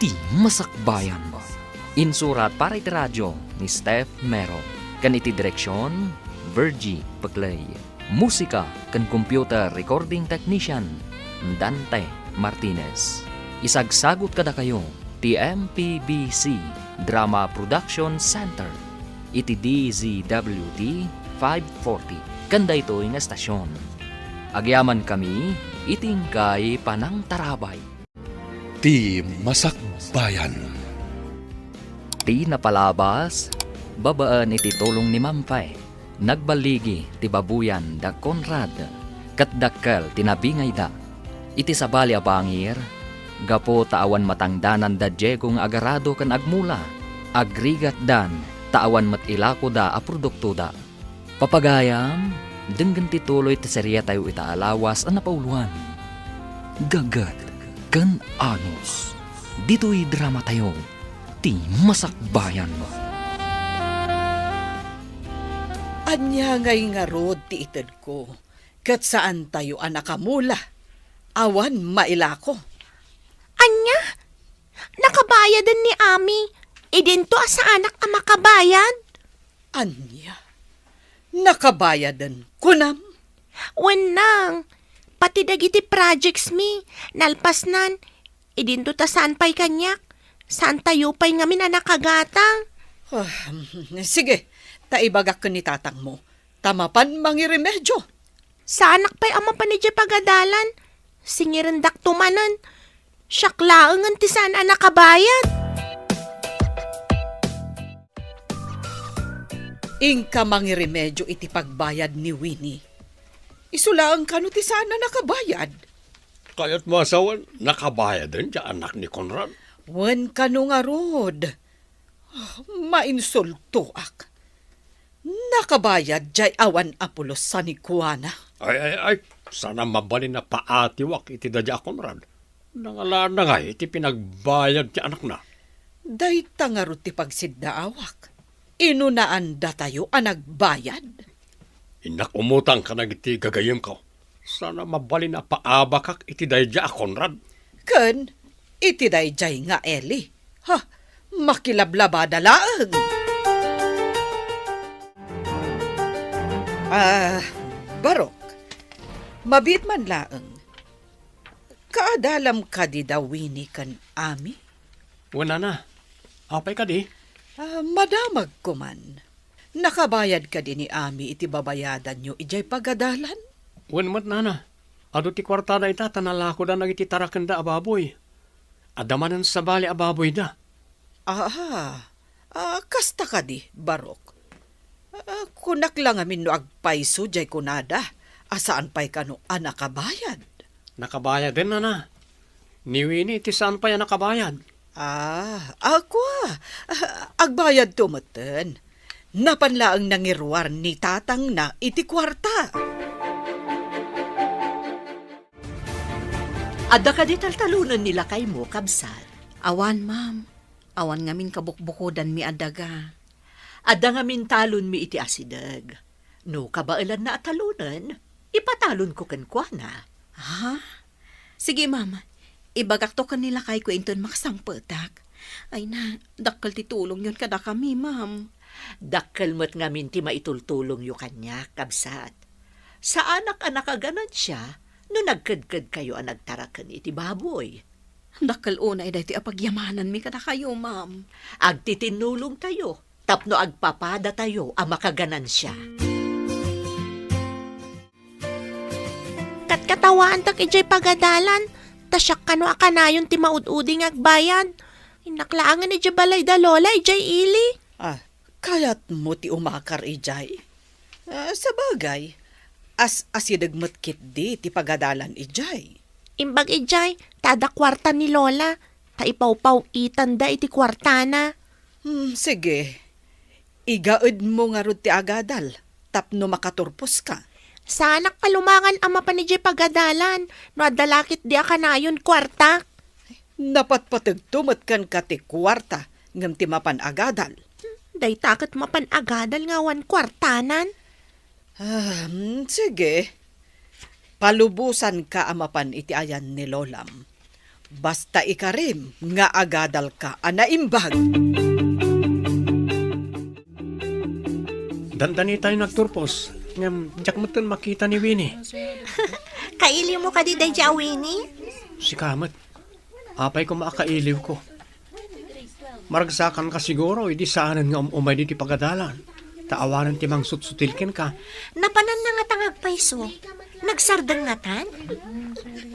ti masakbayan ba? Insurat para iti radyo ni Steph Mero. Kan iti direksyon, Virgie Paglay. Musika kan computer recording technician, Dante Martinez. Isagsagot kada kayo, TMPBC Drama Production Center. Iti DZWD 540. Kanda ito nga estasyon. Agyaman kami, itingkay panang tarabay. Ti Masakbayan. Ti napalabas, babaan iti tulong ni Mampay. Nagbaligi ti babuyan da Conrad. Katdakkel tinabingay da. Iti sabali a bangir, gapo taawan matangdanan da Diego nga agarado kan agmula. Agrigat dan, taawan matilako da a produkto da. Papagayam, denggan tituloy ti serya tayo itaalawas ang napauluan. Gagat kan anos. Dito'y drama tayo, ti masakbayan mo. Anya ngay nga rod ti ited ko. Kat saan tayo anakamula. Awan mailako. Anya, nakabayadan ni Ami. Idinto sa anak ang makabayad. Anya, nakabayadan ko na. Wenang, pati dagiti projects mi, nalpasnan. Idinto ta saan pa'y kanyak. Saan tayo pa'y ngamin na nakagatang. Sige, taibagak ka ni tatang mo. Tamapan mangiremedyo. Sa anak pa'y ama pa ni Jay pagadalan. Singirendak tumanan. Siyaklaang ti saan ang nakabayad. Ingka mangiremedyo iti pagbayad ni Winnie. Isulaang kano ti sana nakabayad. Kaya't masawan, nakabayad din siya anak ni Conrad. Wen kano nga rod. Mainsulto ak. Nakabayad jay awan apulos sa ni Kuana. Ay, sana mabalin na paatiwak iti dadya Conrad. Nangala na nga iti pinagbayad ti anak na. Day tangarot ti pagsiddaawak. Inunaan da tayo ang nagbayad. Inak umutang ka na iti gagayim ko. Sana mabalin na paabakak iti dadya Conrad. Ken, iti dayjay nga Eli. Ha, makilablabada laeng. Barok, mabit man laeng. Kaadalam ka di daw Winnie kan Ami? Wala na. Apay ka di. Madamag ko man. Nakabayad ka din ni Ami iti babayadan nyo ijay pagadalan? Wen mat nana. Ado ti kwarta na ita tanalako da nagiti tarakan da ababoy. Adamanan sa bali ababoy da. Kasta ka di, Barok. Kunak lang amin no agpaiso jay kunada. Asaan pa'y kano nakabayad? Nakabayad din nana. Ni Winnie ti saan pa yan nakabayad? Ako agbayad tumatan. Napanlaang nangirwar ni tatang na iti kwarta. Adda ka di taltalunan nila kay mo, kabsat. Awan, ma'am. Awan ngamin kabukbukodan mi adaga. Adda nga mintalon mi iti asidag. No kabailan na atalunan, ipatalon ko kan Kuana. Ha? Sige, ma'am. Ibagak to kanila kay ko inton makasangpetak. Ay na, dakkel ti tulong yun kada kami, ma'am. Dakkel mo't nga minti maitultulong yu kanya, kabsat. Sa anak-anak aganan siya, no nagkadkad kayo ang nagtarakan iti baboy. Dakkel una iday ti apagyamanan mi kada kayo, ma'am. Agtitinulong tayo, tapno agpapada tayo ang makaganan siya. Katkatawaan tak ijay pagadalan. Tasyak kano akanayon ti maududing agbayad. Inaklaangan ni balay da lola ijay ili. Kayat mo ti umakar ijay. Sa bagay, asidagmat kit di ti pagadalan ijay. Imbag ijay, tada kwarta ni lola. Taipaw-paw itanda iti kwartana. Sige. Igaod mo nga rod ti agadal, tapno makaturpos ka. Sanak palumangan ama pa ni Jay pagadalan, no adalakit di akanayon kwarta. Napat patagtumat kan ka ti kwarta, ngam ti mapan agadal. Day takot mapan-agadal nga wan kwartanan. Sige. Palubusan ka amapan iti ayan ni Lolam. Basta ikarim nga agadal ka anaimbag. Dandani tayo nagturpos. Ngam, jak mo makita ni Winnie. Kaili mo ka di day Winnie? Si Kamat. Apay ko makakailiw ko. Maragsakan ka siguro, hindi saanan nga umay di pagadalan. Taawanan ti mang sutsutilkin ka. Napanan na nga tangag paiso. Nagsardang nga tan?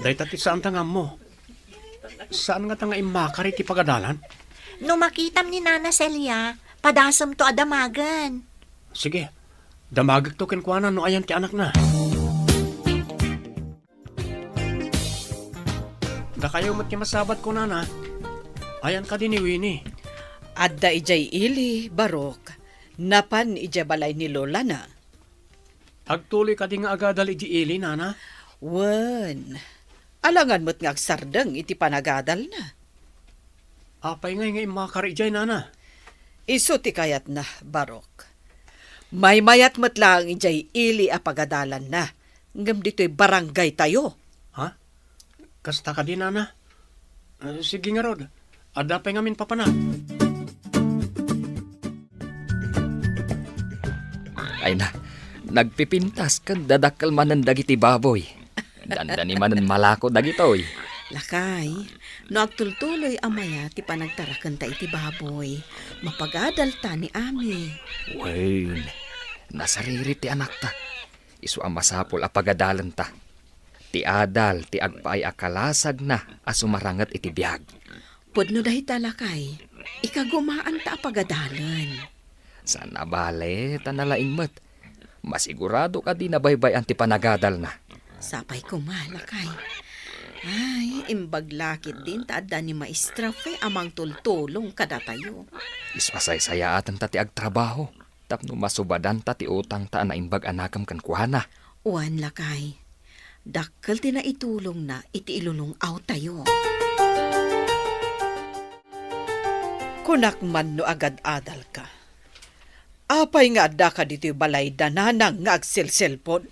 Dahil tati saan tangam mo? Saan nga tanga imakari ti pagadalan? No makitam ni Nana Celia, padasam to adamagan. Sige, damagag to kenkwana no ayan ti anak na. Da kayo mo't masabat ko nana. Ayan ka din ni Winnie. Adda ijay ili, barok. Napan ijay balay ni Lola na. Agtuloy ka din nga agadal iti ili, nana. Wen. Alangan mo't nga agsardang iti panagadal na. Apay nga imakari ijay, nana. Iso ti kayat na, barok. May mayat mo't lang ijay ili a pagadalan na. Ngam dito'y barangay tayo. Ha? Kasta ka din, nana. Sige nga, Rod. Adapay ngamin papana. Ay na, nagpipintas kan dadakkel manan dagiti baboy. Dandani manan malako dagitoy. Lakay, no agtultuloy amaya ti panagtarakan ta iti baboy. Mapagadal ta ni Ami. Wain, nasariri ti anak ta. Isu ang masapol a pagadalan ta. Ti adal, ti agpaay akalasag na asumarangat iti biyag. Pudno dahi talakay, ikagumaan ta pagadalan. Sana bale, tanalaing mat. Masigurado ka di nabaybay ang ti panagadal na. Sapay ko malakay. Ay, imbaglakit din taadda ni Maestra Fe amang tultulong kada tayo. Ismasay-saya atan ta ti agtrabaho. Tapno masubadan ta ti utang ta na imbag anakam kan kuhana. Uwan lakay, dakkel ti na itulong na iti ilunong aw tayo. Kunak man no agad adal ka. Apay nga adda ka dito'y balay dananang nga agselselpon.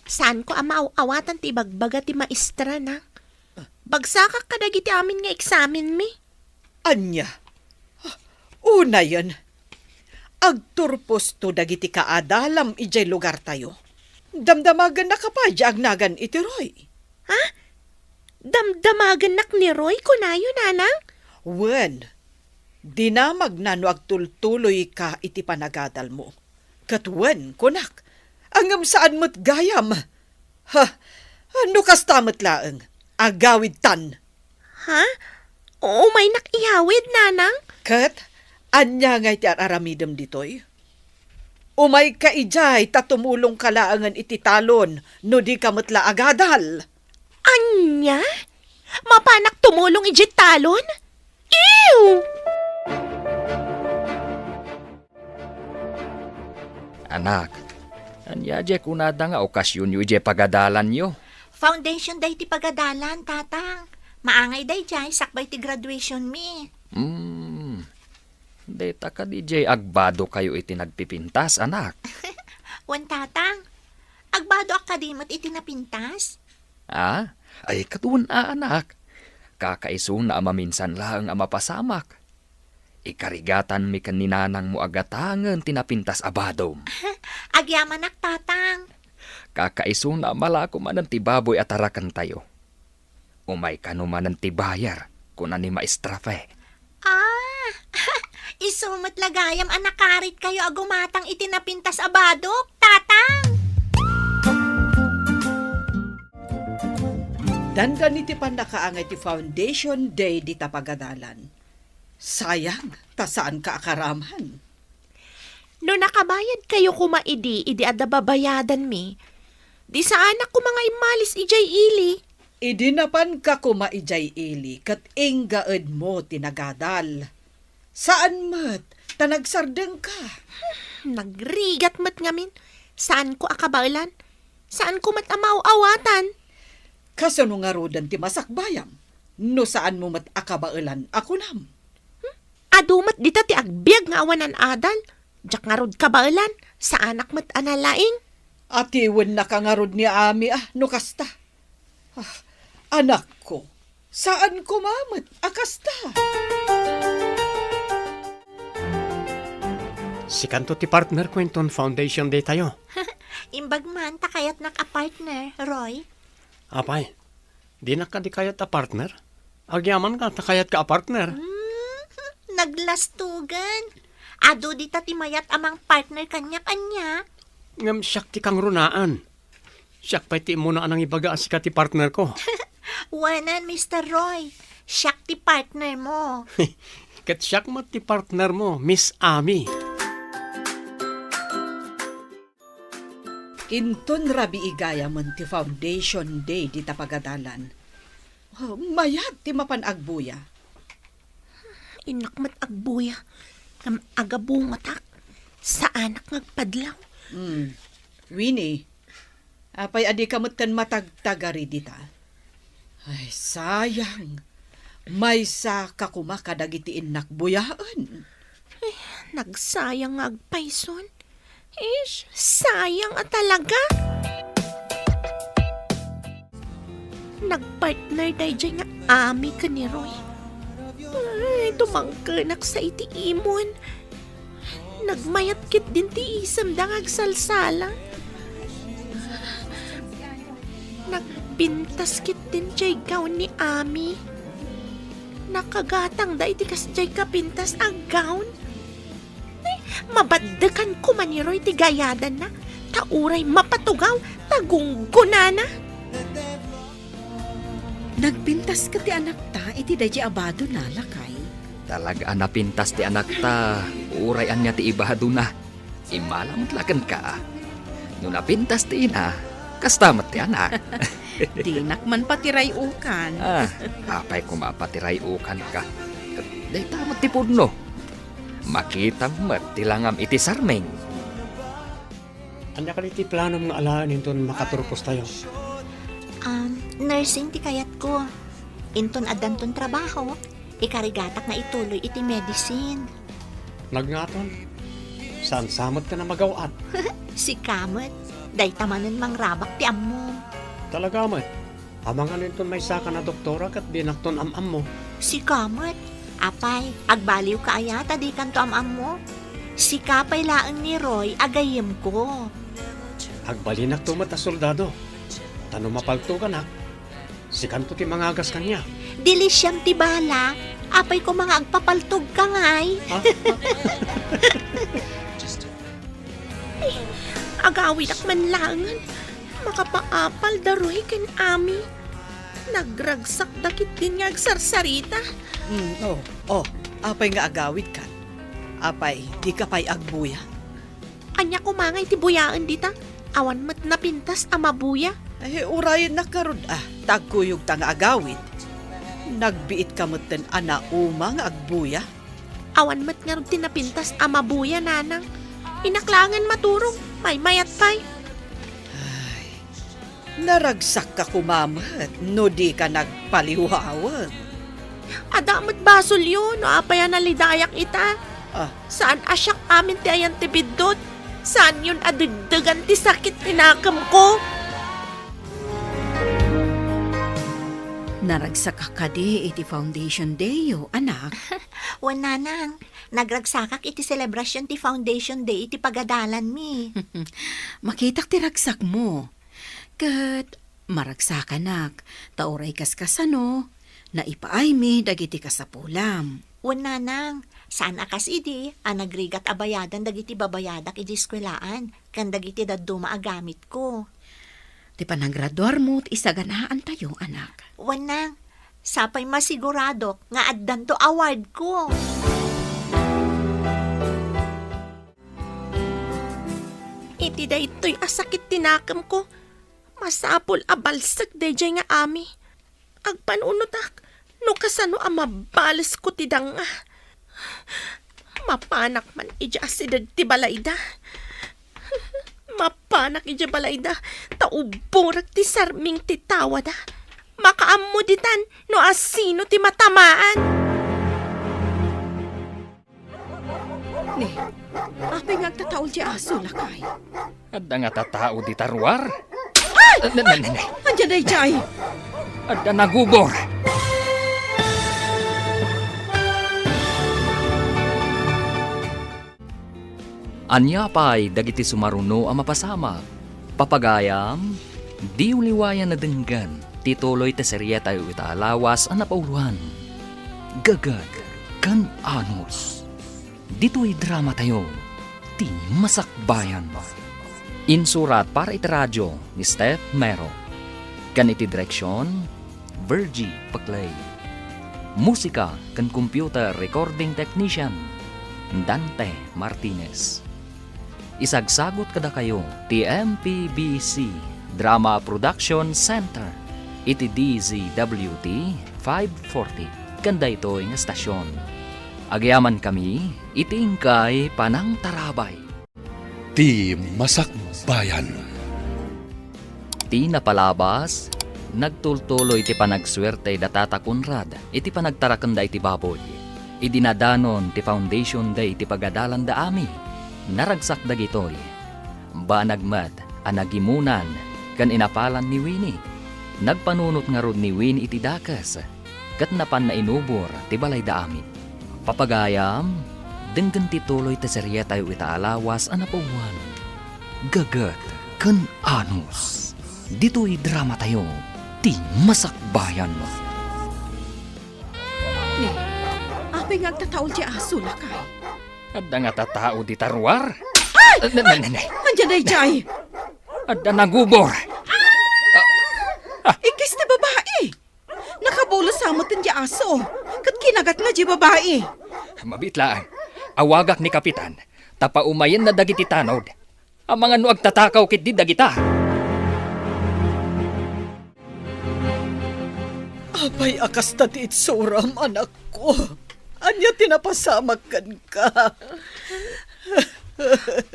Saan ko amaaw-awatan ti bagbaga ti maestra na? Bagsakak ka dagiti amin nga eksamin mi. Anya, una yan. Agturpos to dagiti kaadalam ijay lugar tayo. Damdamagan na kapadya agnagan iti Roy. Damdamagan nak ni Roy kunayo nanang? Wen, dinamag na no agtultuloy ka iti panagadal mo. Katwen, kunak, angam saan mo't gayam. Ha, ano kastamot laeng, agawid tan. Ha? Oo may nakihawid nanang? Kat, anya nga iti aramidem ditoy. Umay ka ijay tatumulong kalaangan iti talon no di kamutla agadal. Anya? Mapanak tumulong ijit talon? Ew! Anak, anya je kunada nga okasyon yu je pagadalan yo. Foundation day ti pagadalan, tatang. Maangay day jay, sakbay ti graduation mi. Deta ka di je agbado kayo iti nagpipintas, anak. Wan tatang, agbado akademot iti napintas. Ay katun anak. Kakaiso na maminsan lang ang mapasamak. Ikarigatan mi kaninanang mo agatangan tinapintas abadom. Agyamanak, tatang. Kakaiso na malako man ang tibaboy at arakan tayo. Umay ka naman ang tibayar kuna ni Maestra Fe. Isumat lagayam anakarit kayo agumatang itinapintas abadok, tatang. Dandan iti pandakaangay ti Foundation Day di tapagadalan. Sayang, ta saan ka akaraman? No nakabayad kayo kumaidi, idi ada babayadan mi. Di sa anak ko mga imalis ijay ili. Idinapan ka kumaijay ili kat inggaed mo tinagadal. Saan mat? Tanagsardeng ka. Nagrigat mat ngamin. Saan ko akabailan? Saan ko mat amaw-awatan? Kasano nga rodan ti masakbayam? No saan mo mat akabailan ako nam? Adumat dita ti agbiag nga awanan adal. Jak nga rod kabailan. Sa anak mat analaing. Atiwan na kangarod ni Ami no kasta. Anak ko, saan ko mamat akasta? Si kanto ti partner ko inton foundation day tayo. Imbag man, takayat nak-a-partner, Roy. Apay, di na ka di kayat a partner? Agyaman ka, takayat ka a partner. Naglastugan. Ado di tatimayat amang partner kanya-kanya. Ngam siyak ti kang runaan. Siyak pa ti muna anang ibaga si ka ti partner ko. Wanan, Mr. Roy. Siyak ti partner mo. Kat siyak mat ti partner mo, Miss Ami. Inton rabi igaya man ti foundation day di tapagadalan. Mayat ti mapanagbuya. Inak mat agbuya. Ngam agabungatak. Sa anak ngagpadlaw. Winnie, apay adi kamutan matagtagari dita. Ay, sayang. May sa kakumakadagiti nakbuyaan. Nagsayang nga agpayson. Ish, sayang at talaga. Nagpartner day dyan nga Ami ka ni Roy. Ay, tumangkanak sa iti imon. Nagmayat kit din ti isam da agsalsala. Nagbintas kit din jay gown ni Ami. Nakagatang da iti kas jay kapintas ag gown. Mabaddekan ko man ni Roy ti gayadan na. Tauray mapatugaw, tagunggunana. Nagpintas ka ti anak ta, iti daji abado na lakay. Talaga napintas ti anak ta. Urayan niya ti ibahado na. Imalamutlakan ka. No napintas ti ina, kastamat ti anak. Dinak man patiray ukan. Apay kumapatiray ukan ka. Day tamat ti pudno. Makitang mat tilangam iti sarmeng. Anya ka ti plano mga alaan inton makaturpos tayo. Nursing ti kayat ko. Inton adanton trabaho. Ikarigatak na ituloy iti medicine. Nagngaton, saan samot ka na magawat? Si Kamat, day tamanan mang rabak ti ammo. Talaga mat, amangan inton may saka na doktora kat binakton am-am mo. Si Kamat, apay, agbaliw ka ayata di kanto am-am mo. Si Kapay laang ni Roy, agayim ko. Agbalinak tumat a soldado. Tano mapalto ka na, si kanto ti mangagas kanya. Dili siyam ti bala, apay ko mga agpapaltog ka ngay. Agawid ak manlangan. Makapaapal daroy ken Ami. Nagragsak dakit din nga agsarsarita. Apay nga agawid ka. Apay, di ka pa'y agbuya. Anya kumangay ti buyaan dita. Awan mat napintas amabuya. Ay, urayan na karod tagkuyog ta nga agawid. Nagbiit ka mo't ana umang agbuya. Awan mat nga rin tinapintas amabuya nanang. Inaklangan maturong. May mayat pay. Naragsak ka kumamat, no di ka nagpaliwawag. Adamat basol yun. No apayan nalidayak ita. Ah. Saan asyak amin ti ayan ti bidot? Saan yun adagdagan ti sakit tinakam ko? Naragsak ka kadi iti foundation day yo, anak. Wananang, nagragsakak iti celebration ti Foundation Day iti pagadalan mi. Makitak ti ragsak mo. Kat maragsakan tauray kaskasano, na ipaay mi dagiti kasapulam. Wananang, saan akas idi, nagrigat abayadan dagiti babayadak iti eskwelaan, kan dagiti daduma agamit ko. Ti panagraduar mo't isaganaan tayo, anak. Wanang, sapay masigurado nga addan to award ko. Iti da ito'y asakit tinakam ko. Masapol abalsak day nga Ami. agpanunutak. No kasano ang mabalas ko tidang nga. Mapanak man ija asidad ti balayda. Mapanak ija balayda. Tauborag ti sarming ti tawada. Makaammo ditan no asino ti matamaan. Ni, apay nga agtataol di aso lakay. Adda nga tatao di tarwar. Andiyan day jay. Adda nagubor. Anya pa'y dagiti sumaruno ang mapasama. Papagayam, di uliwayan na denggan. Tituloy te serye tayo italawas ang napauluhan. Gagad kan anos. Dito'y drama tayo. Ti masakbayan. Insurat para iti radyo ni Steph Mero. Kan iti direksyon, Virgie Paclay. Musika kan computer recording technician, Dante Martinez. Isagsagot kada kayo ti MPBC Drama Production Center iti DZWT 540 kanda ito nga stasyon. Agyaman kami iti ingkay Panang Tarabay. Ti Masakbayan. Ti napalabas, nagtultuloy iti panagswerte datata kunrad iti panagtarakanda iti baboy. Idinadanon ti foundation day iti pagadalan da ami. Naragsak dagitoy. Banagmat anagimunan kan inapalan ni Winnie. Nagpanunot nga rod ni Winnie iti dakas. Kat napan na inubor ti balay da amin. Papagayam, denggan tituloy ti serye tayo itaalawas anapawan. Gagat kan anos. Dito'y drama tayo. Ti masakbayan mo. Ni, apay nga agtataol di aso lakay. Adda nga tatao di tarwar. Andiyan day jay. Adda nagubor. Ikis na babae. Nakabulo samotin di aso. Kat kinagat nga di babae. Mabitlaan. Awagak ni Kapitan. Tapaumayan na dagiti tanod. Ang mga nuag tatakaw kit di dagita. Apay akas na ti itsuram, anak ko. Anya tinapasamak ka.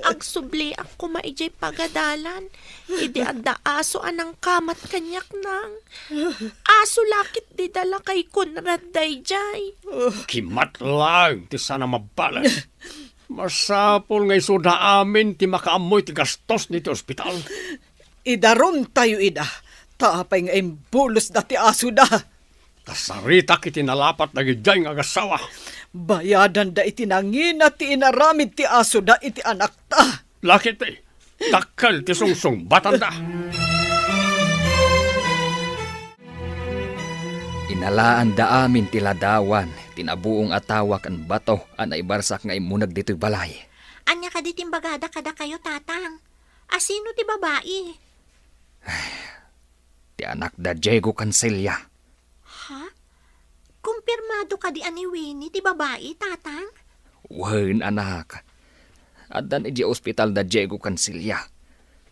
Agsubli ako maijay pagadalan. Idi adda aso anang kamat kanyak nang. Aso lakit di dala kay Conrad dayjay. Kimat lang, ti sana mabalas. Masapol nga iso na amin, ti makaamoy ti gastos ni ti ospital. Idaron tayo ida. Taapay nga imbulos na ti aso da. Tasarita kiti nalapat na gidjay nga agasawa. Bayadan da iti nangina ti inaramid ti aso da iti anak ta. Lakit eh, takal ti sungsung batanda. Inalaan da amin ti ladawan. Tinabuong atawak ang bato ang naibarsak nga imunag dito'y balay. Anya ka di timbagada kada kayo, tatang. Asino ti babae? Ti anak da Diego Cancilla. Ha? Kumpirmado ka di ani Winnie ti babae, tatang? Wen anak. Adan iji ospital da Diego Cancilla.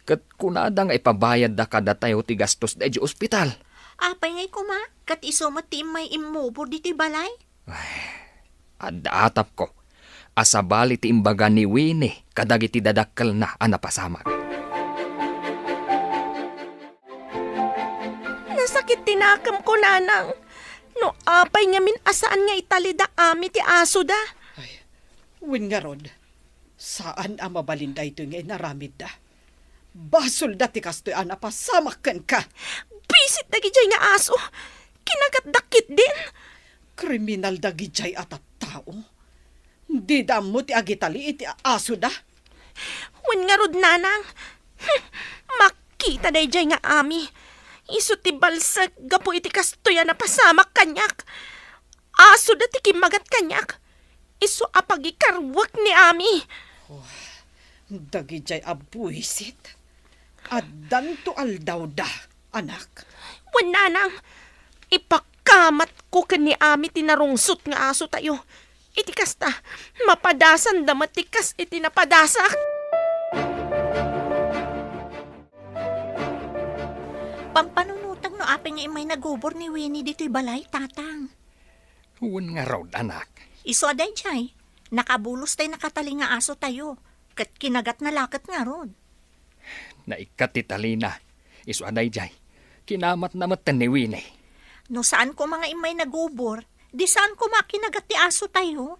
Kat kunada nga ipabayad da kada tayo ti gastos da iji ospital. Apay ngay kuma, kat isumot ti may imubor di ti balay? Adda atap ko. Asabali ti imbaga ni Winnie kadagiti dadakkel na anapasamag. Nasakit tinakam ko nanang. No apay nga min asaan nga italida ami ti aso da. Win nga rod, saan ang mabalinda ito nga inaramid da? Basol dati kastoy anapasamakan ka. Bisit na gijay nga aso. Kinagat dakit din. Kriminal da gijay at tao. Di damo ti agitali iti aso da. Wen nga rod nanang. Makita dayjay nga ami. Iso ti balsag gapo iti kastoya na pasamak kanyak. Aso da ti kimagat kanyak. Iso apagikarwak ni ami. Dagijay abuisit. Addan to aldaw da, anak. Wen nanang. Ipakamat ko kani ami tinarungsot nga aso tayo. Iti kasta, mapadasan da matikas iti napadasak. Pampanunutang no apay nga imay nagubor ni Winnie dito'y balay, tatang. Huwag nga raw, anak. Iso aday jay, nakabulos tayo nakataling nga aso tayo. Kat kinagat na lakat nga rod. Naikat ti Talina. Isu aday jay. Kinamat namat ni Winnie. No saan ko mga imay nagubor, di saan ko makinagat ti aso tayo?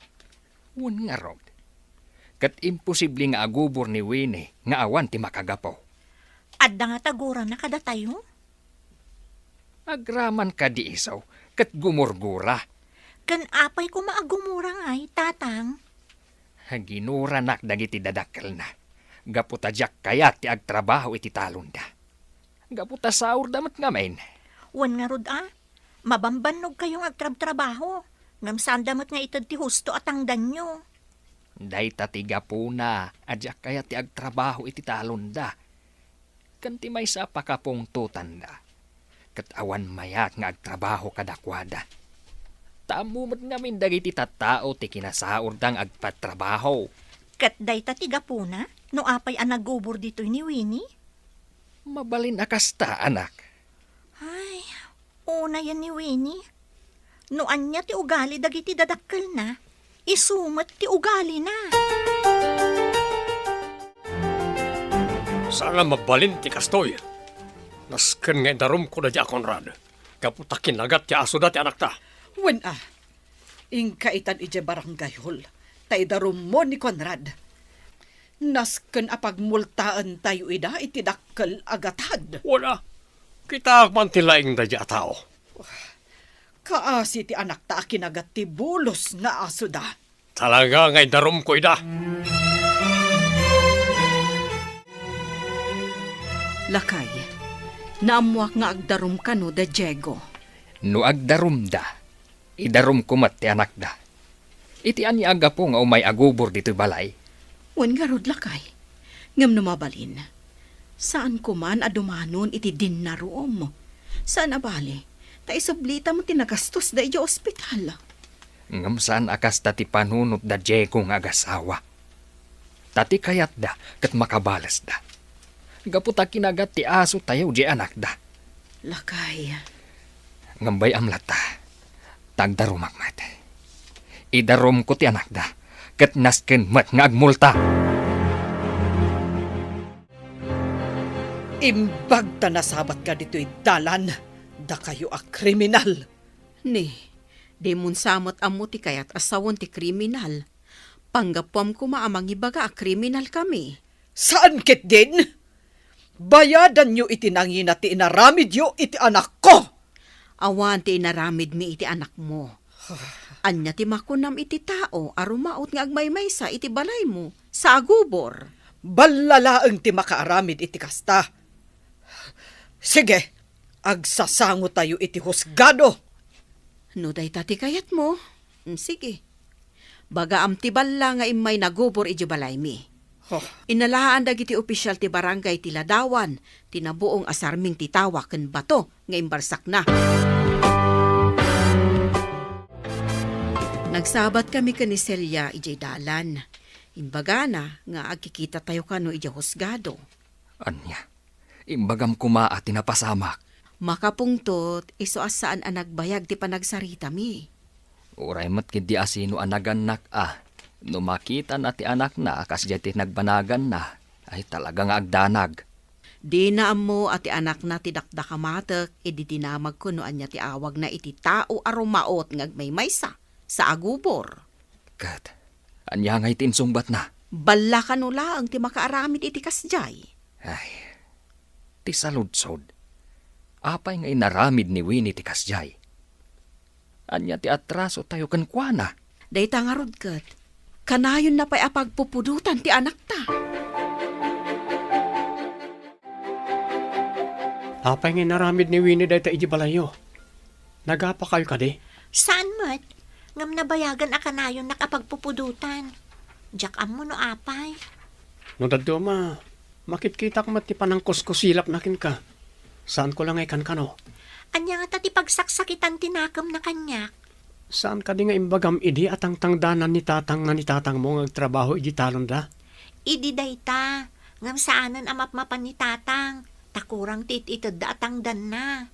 Huwag nga raw. Kat imposible nga agubor ni Winnie nga awan ti makagapaw. Adda nga tagura na kada tayo? Agraman ka di isaw, kat gumurgura. Kan apay ko maagumura ngay, tatang. Ginura nak dagiti dadakkel na. Gaputa jak kayat ti agtrabaho iti talon da. Gaputa saur damat nga main. Wan nga rod mabambanog kayong agtrab-trabaho. Ngam saan damat nga itad ti husto at ang danyo. Day tatiga po na, adyak kayat ti agtrabaho iti talon da. Kanti may sa pakapungtutan da. Kat awan mayak nga agtrabaho kadakwada. Tamumot ngamin dagiti tattao ti kinasaur dang agpatrabaho. Kat day tatiga po na, no apay ang nagubor dito ni Winnie? Mabalin akasta, anak. Ay, una yan ni Winnie. Noan niya ti ugali dagiti dadakkel na, isumat ti ugali na. Sana mabalin ti kastoy. Nasken nga darum ko na di Conrad. Kaputa kinagat ti aso da ti anak ta. Wen ingkaitan ije barangay hall. Taidarum mo ni Conrad. Nasken apagmultaan tayo ida iti dakkel agatad. Wala. Kita man ti laing da di atao. Kaasi ti anak ta kinagat ti bulos nga aso da. Talaga nga darum ko ida. Lakay, naamuak nga agdarum ka no da Diego. No agdarum da, idarum kumat ti anak da. Iti anya aga po nga umay agubor dito'y balay. Wen nga rod lakay, ngam numabalin. Saan ko man adumanon iti din na room? Saan abali? Ta isablita mo tinagastos da iti ospital. Ngam saan akas tati panunot da Diego nga agasawa. Tati kayat da, kat makabalas da. Gaputa kinagat ti aso tayo di anak da. Lakay, Ngambay amlata, tagdarumak mat. Idarum ko ti anak da, kat nasken mat nga agmulta. Imbag ta nasabat ka dito'y dalan. Da kayo a kriminal. ni, demon samot amo ti kayat asawon ti kriminal. Panggapwam ko maamang ibaga a kriminal kami. Saan ket din? Bayadan nyo iti nangina ti inaramid yo iti anak ko. Awan ti inaramid mi iti anak mo. Anya ti makunam iti tao, arumaot nga agmaymaysa iti balay mo, sa agubor. Balalaeng ti makaaramid iti kasta. Sige, agsasango tayo iti husgado. No day tati kayat mo. Sige. Baga am ti balla nga imay nagubor iti balay mi. Oh, Inalaan dagiti opisyal ti barangay ti Ladawan, tinabuong asarming ti tawa ken bato nga imbarsak na. Nagsabat kami ken ni Celia ijay dalan. Imbaga na nga agkikita tayo kano ijay husgado. Anya, imbagam kuma at tinapasamak. Makapungtot, iso asaan ang nagbayag ti panagsarita mi. Uray mat kindi asino anaganak No makita na ti anak na kas ti nagbanagan na, ay talagang agdanag. Di na mo at ti anak na ti dakdakamatek, edi dinamag ko no anya ti awag na iti tao arumaot ngagmaymaysa sa agubor. Kat, anya ngay tinsungbat na. Balla ka no laang ti makaaramid iti kasjay. Ay, ti saludsod. Apay nga inaramid ni Winnie ti kasjay. Anya ti atraso tayo kan kuana. Day tangarod kat, kanayon na pa'y apagpupudutan ti anak ta. Apay nga naramid ni Winnie dahil iji balayo. Nagapa kayo kadi? Saan mat? Ngam nabayagan akanayon nakapagpupudutan. Diyak am mo no apay. No daddo ma, makit-kita ko mati panang kuskusilap nakin ka. Saan ko lang ay kano? Anya nga tati pagsaksakitan tinakam na kanyak. Saan ka di nga imbagam idi at ang tangdanan ni tatang mo ngagtrabaho iji talon da? Idi dayta. Ngam saanan amapmapan ni tatang. Takurang tititad da atang dan na.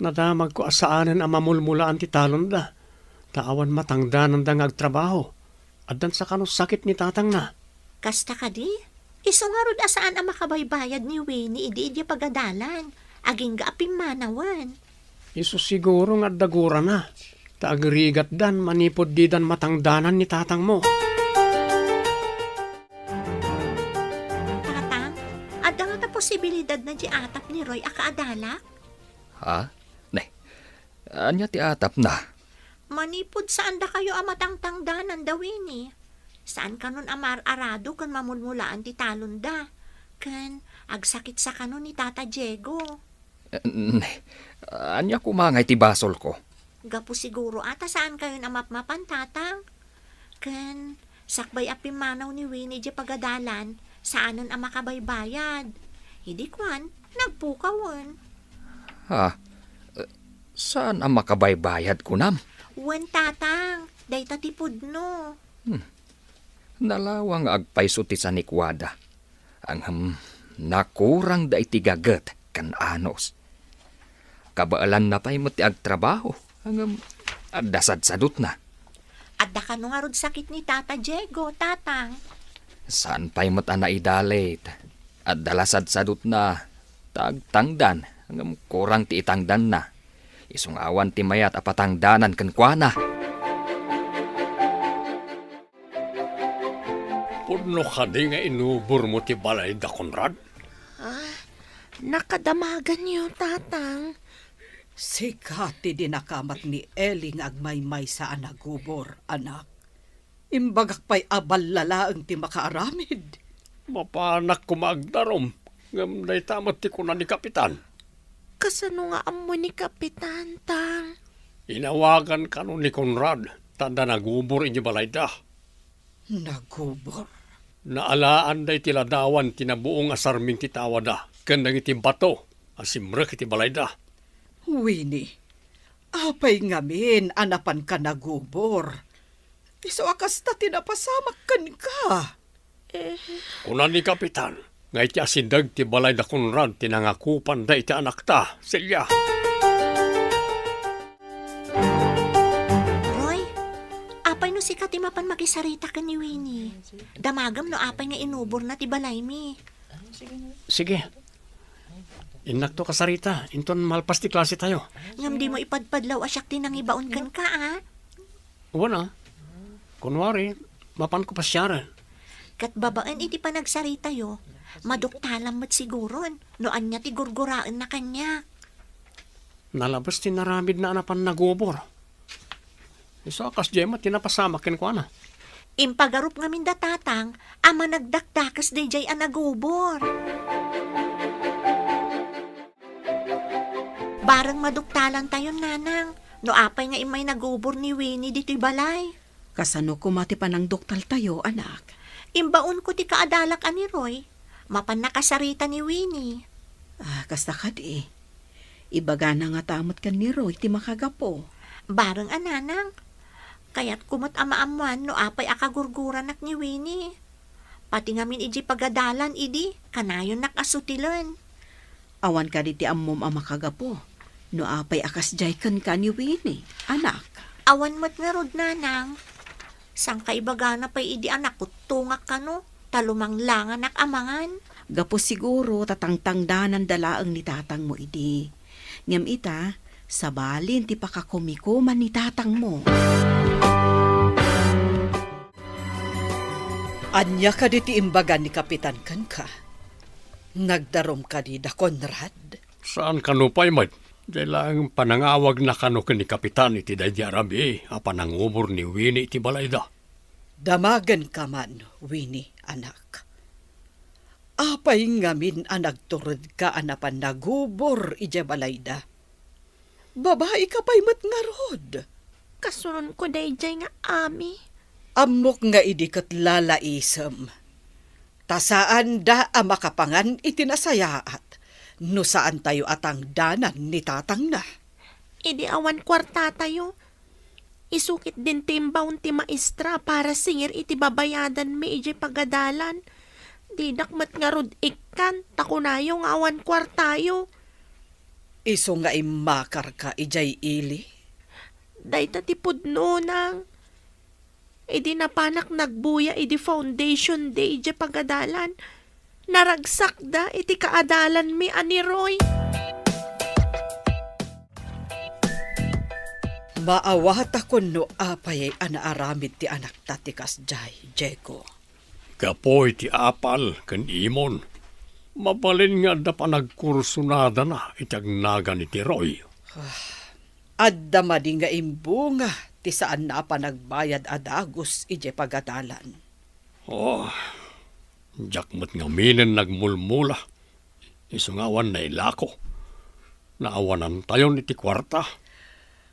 Nadamag ko asaanan ang mamulmulaan ti talon da. Taawan matangdanan da ngagtrabaho. Addan sa kanong sakit ni tatang na. Kasta ka di? Iso nga rod asaan ang makabaybayad ni Winnie idi pagadalan. Aging gaaping manawan. Iso siguro nga dagura na. Taagrigat dan manipod di dan matangdanan ni tatang mo. Tatang, adda nga ta posibilidad na di atap ni Roy akaadalak? Ha? Ne, anya ti atap na. Manipod saan da kayo amatangtangdanan da Winnie? Saan kanon amar-arado kan mamulmulaan ti talon da? Kan agsakit sa kanon ni Tata Diego. Ne, anya kumangay ti basol ko. Gapo siguro ata saan kayo namapmapan, tatang? Kan, sakbay apim manaw ni Winnie di pagadalan, saanon ang makabaybayad. Hindi kwan, nagpukawan. Ha? Saan ang makabaybayad ko nam? Wen tatang, day tatipod no. Nalawang agpayso ti sanikwada. Ang nakurang da iti gaget kan anos. Kabaalan na pa'y mo ti agtrabaho. Ang adasad-sadot na. Adda ka nga rod sakit ni Tata Diego, tatang. Saan pa'y mo ta naidalit? At dalasad-sadot na. Tagtangdan. Ang kurang ti itangdan na. Isong awan ti mayat apatangdanan kan kuana. Pudno ka di nga inubor mo ti balay da Conrad? Nakadamagan niyo, tatang. Sikati din nakamat ni Eling agmaymay sa anagubor, anak. Imbagak pa'y abal lalaang ti makaaramid. Mapanak ko maagdarom. Ngam day tamat ti kunan ni Kapitan. Kasano nga amo ni Kapitan, tang? Inawagan ka nun ni Conrad. Tanda nagubor inyo balay da. Nagubor? Naalaan day tiladawan tinabuong asarming titawa da. Kandang iti bato. Asimrek iti balay da. Winnie, apay ngamin anapan ka nagubor. Iso akas ta tinapasamak kan ka. Kunan ni Kapitan. Nga iti asindag ti balay da Conrad tinangakupan da iti anak ta. Silya. Roy, apay no si katimapan makisarita ka ni Winnie. Damagam no apay nga inubor na ti balay mi. Sige. Inak to kasarita. Inton malpas ti klase tayo. Ngam di mo ipadpadlaw asyak tinangibaon kan ka, Wala. Kunwari, mapan ko pasyaran. Kat babaan iti pa nagsarita yo, maduktalam mat siguron, noan niya ti gurguraan na kanya. Nalabas ti naramid na anapan nagubor. Iso akas Gemma, tinapasamakin ko na. Impagarup ngamin da tatang, ama nagdakdakas day jay anagubor. Barang maduktalan tayo, nanang. No apay nga imay nagubor ni Winnie dito'y balay. Kasano kumati pa ng doktal tayo, anak? Imbaon ko ti kaadalak ani Roy. Mapan nakasarita ni Winnie. Kasta ka di. Ibaga na nga tamot kan ni Roy, ti makagapo. Barang ananang. Kaya't kumot amaamuan no apay akagurguran nak ni Winnie. Pati ngamin iji pagadalan idi, kanayon nakasutilan. Awan ka di ti ammom ang makagapo. No apay akas jay kan ka ni Winnie, anak. Awan mat nga rod, nanang. Sang kaibaga na pa'y idi anak ko tungak ka no, talumang langan ak amangan. Gapo siguro tatangtangdanan dalaang ni tatang mo idi. Ngam ita, sabalin ti pakakumikuman ni tatang mo. Anya ka di ti imbagan ni Kapitan kan ka. Nagdarom ka di da Conrad. Saan kanupay, Mad? Dahil panangawag na kano ni Kapitan iti Daddy Arabi, panangubor ni Winnie iti balayda. Damagan ka man, Winnie, anak. Apay ngamin anagturod ka anapan nagubor ija balayda. Babae ka pa'y matngarod. Kasunod ko day jay nga ami. Amok nga idikat lalaisem. Tasaan da ang makapangan itinasayaat. No saan tayo atang danan ni tatang na. Idi awan kwarta tayo. Isukit din timbaon ti maestra para singir iti babayadan mi iji pagadalan. Di dakmat nga rod ikan, takunayo nga awan kwartayo. Iso nga imakar ka ijay ili. Dahil tatipod nang. Idi napanak nagbuya idi foundation day ije pagadalan. Naragsak da iti kaadalan mi ani Roy. Maawat ako no apay anaaramid ti anak tatikas jay, Diego. Kapoy ti apal kan imon. Mabalin nga da pa nagkursunada na itagnaga ni ti Roy. Adda madi nga imbunga ti saan na pa nagbayad adagos ije pagadalan. Oh, jakmat nga minen nagmulmula. Isungawan na ilako. Naawanan tayo ni ti kwarta.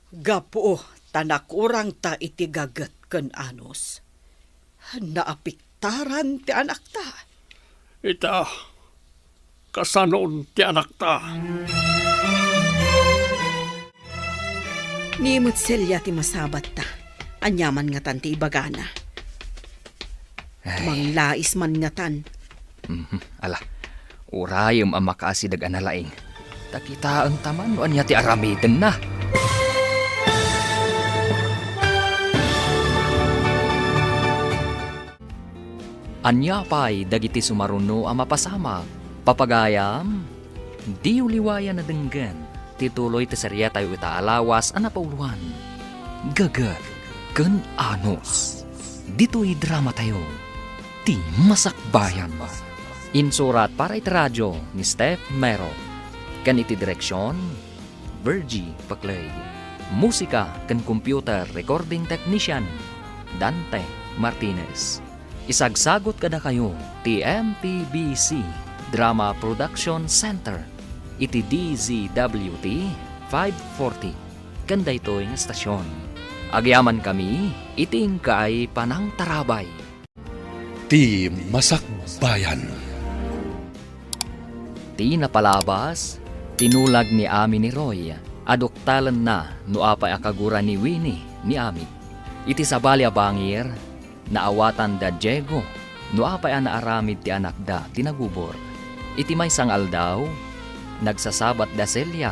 Gapo, tanakurang ta iti gagat ken anos. Naapiktaran ti anak ta. Ita, kasanoon ti anak ta. Nimot selya ti masabat ta. Anyaman nga tan ti ibagana. Manglais man nga tan. Ala, urayom ang makaasidag analaing. Takita ang taman o anya ti aramiden na. Anya pa'y dagiti sumaruno ang mapasama. Papagayam, di uliwayan na denggan. Tituloy ti serya tayo itaalawas ang napauluan. Gagat ken anos. Dito'y drama tayo. Ti masakbayan. Insurat para iti radyo ni Steph Mero. Kan iti direksyon, Virgie Paclay. Musika kan computer recording technician, Dante Martinez. Isagsagot kada kayo, ti MPBC Drama Production Center, iti DZWT 540, kanda ito yung estasyon. Agyaman kami, iting kay Panang Tarabay. Ti Masakbayan. Ti napalabas, tinulag ni Ami ni Roy, adoktalan na no apay akagura ni Winnie ni Ami. Iti sabali bangir, naawatan da Diego, no apay naaramid ti anak da tinagubor. Iti may sangal daw, nagsasabat da Celia,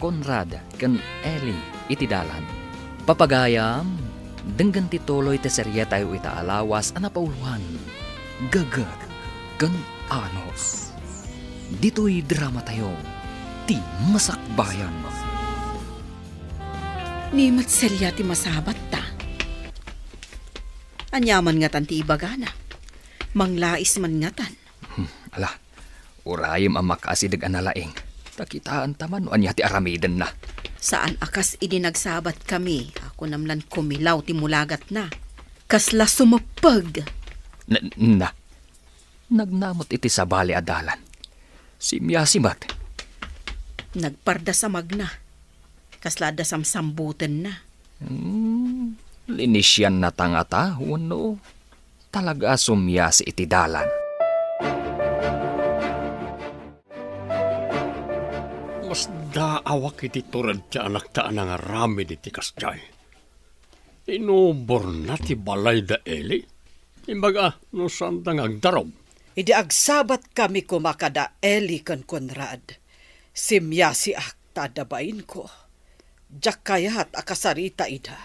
Conrad, ken Eli, iti dalan. Papagayam, denggan ti tuloy ti serye tayo itaalawas anapauluan. Gagat, ken anos. Dito'y drama tayo, ti masakbayan. Nimot selya ti masabat ta. Anyaman nga tan ti ibagana. Manglais man nga tan. Ala, urayom ang makaasidag analaing. Takitaan taman o anya ti aramiden na. Saan akas idinagsabat kami. Ako namlan kumilaw ti mulagat na. Kasla sumapag. Na. Nagnamot iti sabali adalan. Si Miyasimat. Nagparda sa magna. Kasla da samsambutan na. Linisyan na tangata, uno. Talaga sumyasi iti dalan. Mas daawak iti turad ti anak ta nga rami iti kasjay. Inubor na ti balay da Eli. Imbaga, no sandang agdarob. Idi agsabat kami kumakada Eli ken Conrad. Simyasi ak tadabain ko. Jak kayat akasarita ida.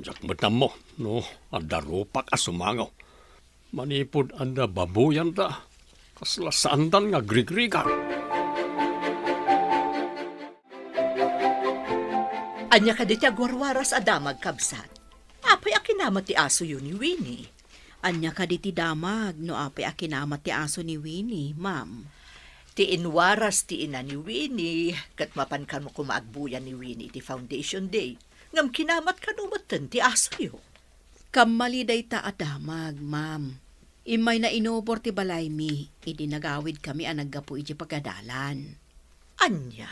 Jak matam mo, no, adarupak asumangaw. Manipod anda babuyan da. Kasla sandan nga grigrigan. Anya ka di ti agwarwaras adamag kabsat. Apay akinamat ti aso yun ni Winnie. Anya ka di ti damag no apay akinamat ti aso ni Winnie, ma'am. Ti inwaras ti ina ni Winnie, kat mapankan mo kumaagbuyan ni Winnie ti Foundation Day. Ngam kinamat ka numatan ti aso yo. Kamali day ta adamag, ma'am. Imay na inubor ti balay mi, idinagawid kami ang naggapu iti pagadalan. Anya?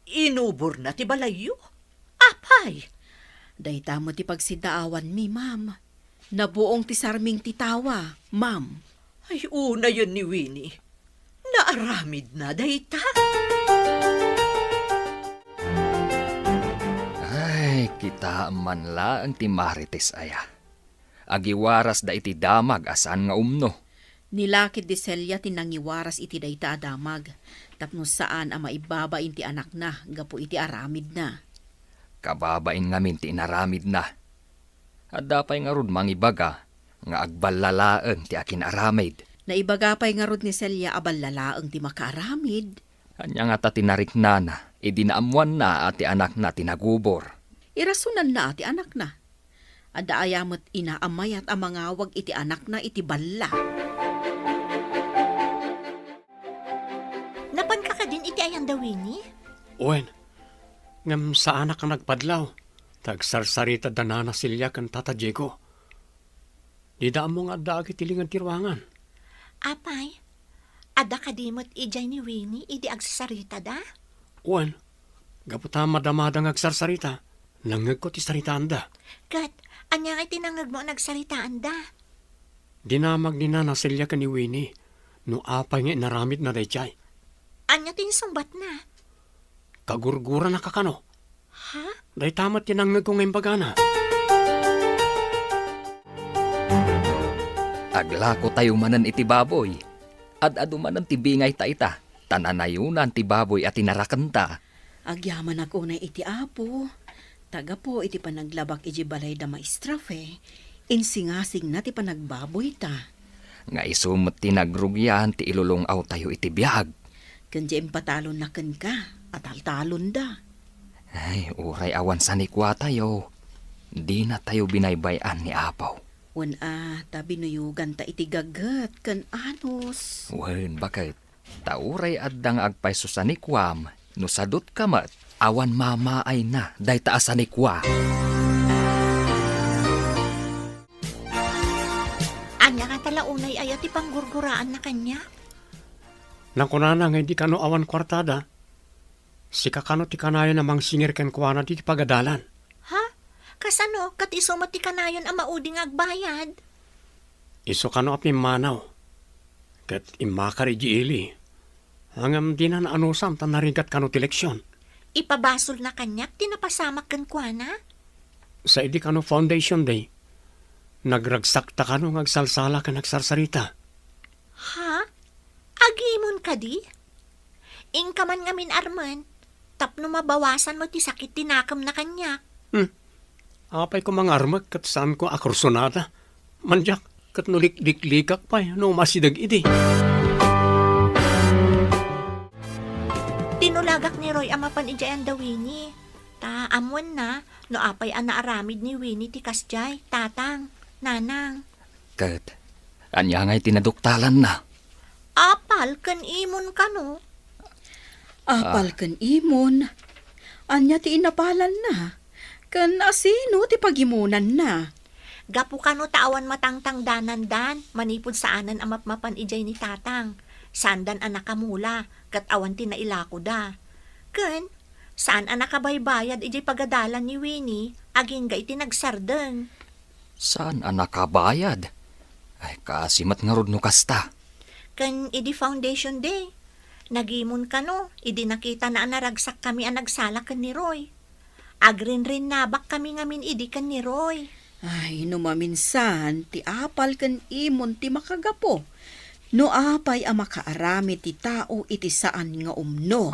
Inubor na ti balayo? Apay? Day tamo ti pagsidaawan mi, ma'am. Nabuong ti sarming titawa, ma'am. Ay, una yun ni Winnie. Naaramid na, dayta. Ay, kita man la ang ti Marites aya. Agiwaras da iti damag asan nga umno. Nilakid di Celia tinangiwaras iti dayta adamag. Tapno saan ang maibabain ti anak na, gapo iti aramid na. Kababain ngamin ti inaramid na. At dapay nga rod mangibaga, nga agbalalaeng ti akin aramid. Naibagapay nga rod ni Celia aballalaang ti makaaramid. Anya nga ta tinarik na na, idinaamuan na at ti anak na tinagubor. Irasunan na ti anak na. Ada ayamot inaamay at amangawag iti anak na iti balla. Napan ka din iti ayang dawini? Uwen, ngam sa anak ang nagpadlaw. Tagsarsarita danana silya kan Tata Diego. Di daan mo nga daag itilingan tirwangan. Apay, ada kadimot ijay ni Winnie, idi agsasarita da? Uwen, gaputa madamadang agsarsarita. Nangag ko ti saritaan da. Kat, anya nga tinangag mo nagsaritaan da? Dinamag ni Nana silya kan ni Winnie. No apay nga inaramid na daychay. Anya tinsumbat na? Kagurgura na kakano. Ha? Day tamat tinangag ko ngayong bagana. Aglako tayo manan iti baboy. Ad-adu manan ti bingay ta ita. Tananayunan ti baboy at tinarakanta. Agyaman ako na iti apo. Taga po iti panaglabak iti balay da maestrafe. Insingasing na ti panagbaboy ta. Nga isumot tinagrugyan ti ilulungaw tayo iti biyag. Kanya patalon na ken ka. Atal-talon da. Ay, uray awan sa nikwa tayo. Di na tayo binaybayan ni Apaw. Wan tabi nuyugan ta iti gagat ken anos. Wen, bakit? Tauray addang agpayso sa nikwam. No sadot kamat, awan mamaay na, day taas sa nikwa. Anya nga talaunay ayat ipanggurguraan na kanya? Nang kunana nga hindi kano awan kwartada. Si kakano ti kanayo namang singir ken kuwana di pagadalan. Ha? Kasano, kat isumat ti kanayon ang mauding agbayad? Iso kano api manaw. Kat imakar iji ili. Hangam di na naanusam tan narigat kano ti leksyon. Ipabasol na kanyak, tinapasamak kan kuana? Sa idi kano foundation day. Nagragsak ta kano ngagsalsala ka nagsarsarita. Ha? Agimon ka di? Ingkaman ngamin arman, tapno mabawasan mo ti sakit tinakam na kanyak. Apay ko mga armag kat saan ko akursonada. Manjak kat nulik-liklikak pa no masidag idi. Tinulagak ni Roy amapan ijayan da Winnie. Ta amwan na, no apay ana aramid ni Winnie ti kasjay, tatang, nanang. Kat, anya nga'y tinaduktalan na. Apal kan imon ka no? Apal ken imon. Anya ti inapalan na. Ken asino ti pagimunan na. Gapu ka no taawan matangtang danan-dan, manipod saanan amapmapan ijay ni tatang. Sandan anak kamula, kat awan tinailako da. Ken, saan anak kabaybayad ijay pagadalan ni Winnie, aging ga iti nagsardeng. Saan anak kabayad? Ay, kasimat nga rod no kasta. Ken, idi foundation day. Nagimon ka no, idi nakita na naragsak kami ang nagsalak kan ni Roy. Agrin-rin nabak kami ngamin idi kan ni Roy. Ay, no maminsan, ti apal ken imon ti makagapo. No apay ang makaarami ti tao iti saan nga umno.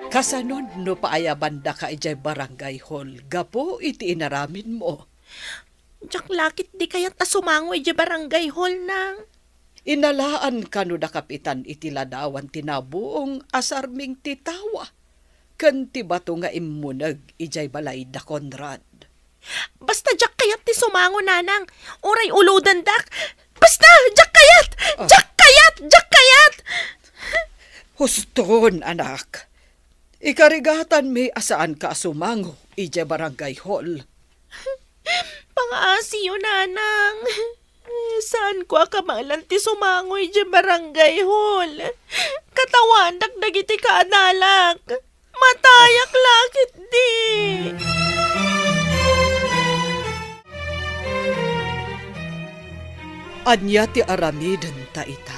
Kasanon no paayabanda ka ijay barangay hall. Gapo iti inaramin mo. Diyak lakit di kayat ta sumangoy di barangay hall nang. Inalaan ka no da kapitan iti ladawan tinabuong asarming titawa. Kan ti bato nga imunag ijay balay da Conrad. Basta diyak kayat ti sumango nanang. Uray uludan dak. Basta diyak kayat! Diyak kayat! Diyak kayat! Huston, anak. Ikarigatan may asaan ka sumango ijay barangay hall. Pangaasi yun, nanang. Saan ko akamalan ti sumangoy di barangay hall? Katawan dagdagiti kaadalak. Matayak lakit di. Anya ti aramiden ta ita.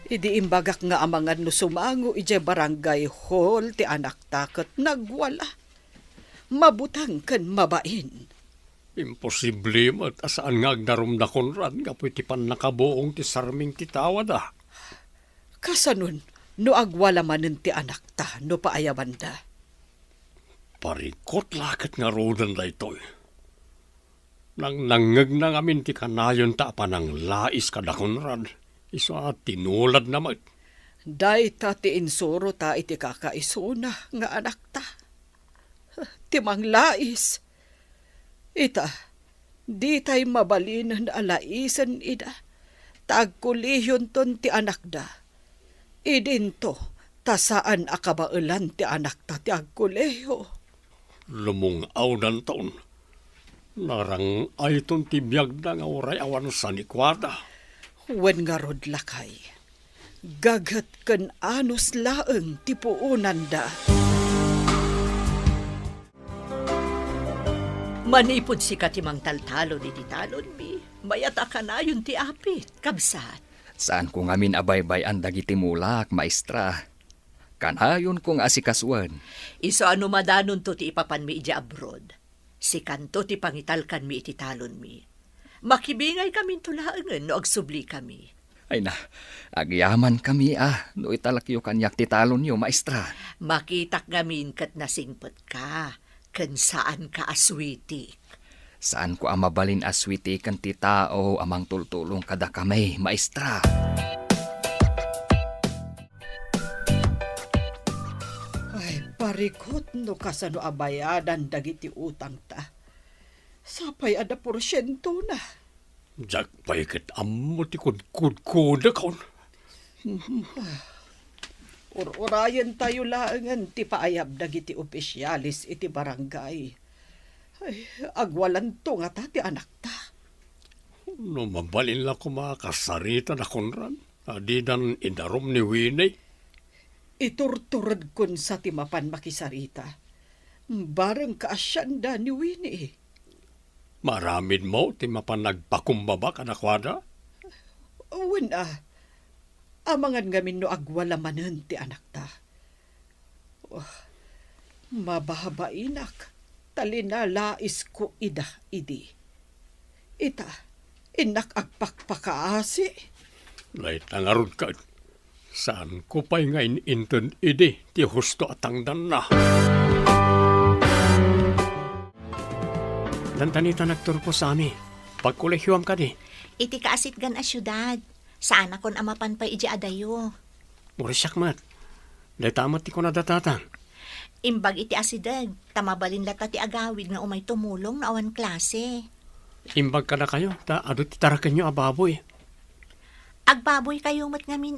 Idi imbagak nga amangan no sumango ijay barangay hall ti anak takot nagwala. Mabutang kan mabain. Imposible mat asaan nga agdarom na Konrad nga po iti pan nakabuong ti sarming ti tawad ah. Kasanun, no agwala manen ti anak ta, no paayaban da. Parikot lakat nga rodan da ito'y. Nang nangag na ngamin ti kanayon ta panang lais kada Konrad. Iso at tinulad naman. Day ta ti insuro ta iti kakaisuna nga anak ta. Timang lais. Ita, di tay mabalin na alaisan ida. Tagkuliyon ton ti anak da. Idinto, tasaan akabailan ti anak ta ti agkuleyo. Lumungaw dan taon. Narang ay ton ti biyag na nga oray awan sa nikwada. Wen nga rod lakay. Gagat kan anos laeng ti puunan da. Manipod si katimang taltalo ni titalon mi. Mayata ka na yun ti apit, kabsat. Saan ko ngamin abaybay ang dagiti mulak, maestra? Kanayon kong asikaswan. Iso ano madanon to ti ipapan mi ija abroad. Si kanto ti pangitalkan mi iti talon mi. Makibingay kami tulaangan no agsubli kami. Ay na, agyaman kami no italakyo kanyak ti talon nyo, maestra. Makitak ngamin kat nasingpot ka. Kan saan ka aswitik. Saan ko amabalin aswiti kan ti tao amang tultulong kada kamay, maestra? Ay, parikot no kasano abayadan dagiti utang ta. Sapay ada porsyento na. Jak paikat ammo ti kudkuda kaon. Urayan tayo laangan ti paayab dagiti opisyalis iti barangay. Ay, agwalan to nga ta ti anak ta. No mabalin lang ko makasarita na Konrad. Adidan idarom ni Winnie. Iturturad kun sa timapan makisarita. Barang kaasyanda ni Winnie. Maramid mo ti mapan nagpakumbaba ka na kwada. Uwan amangan ngamin no agwala manen ti anak ta. Oh, mababainak. Talina lais ko ida idi. Ita, inak agpakpakaasi. Lait nangarod ka. Saan ko pa'y ngayon inton idi ti husto atangdan na. Dantanita nagturpo sa ami. Pagkulehyuam ka di. Iti kaasit gan a syudad. Saan akon amapan pa iji adayo. Murisyak mat. Dahil tamat ti ko nadatatang. Imbag iti asidag, tamabalin lata ti agawid nga umay tumulong na awan klase. Imbag ka na kayo. Ta adot ti tarakan nyo ababoy. Agbaboy kayo mat ngamin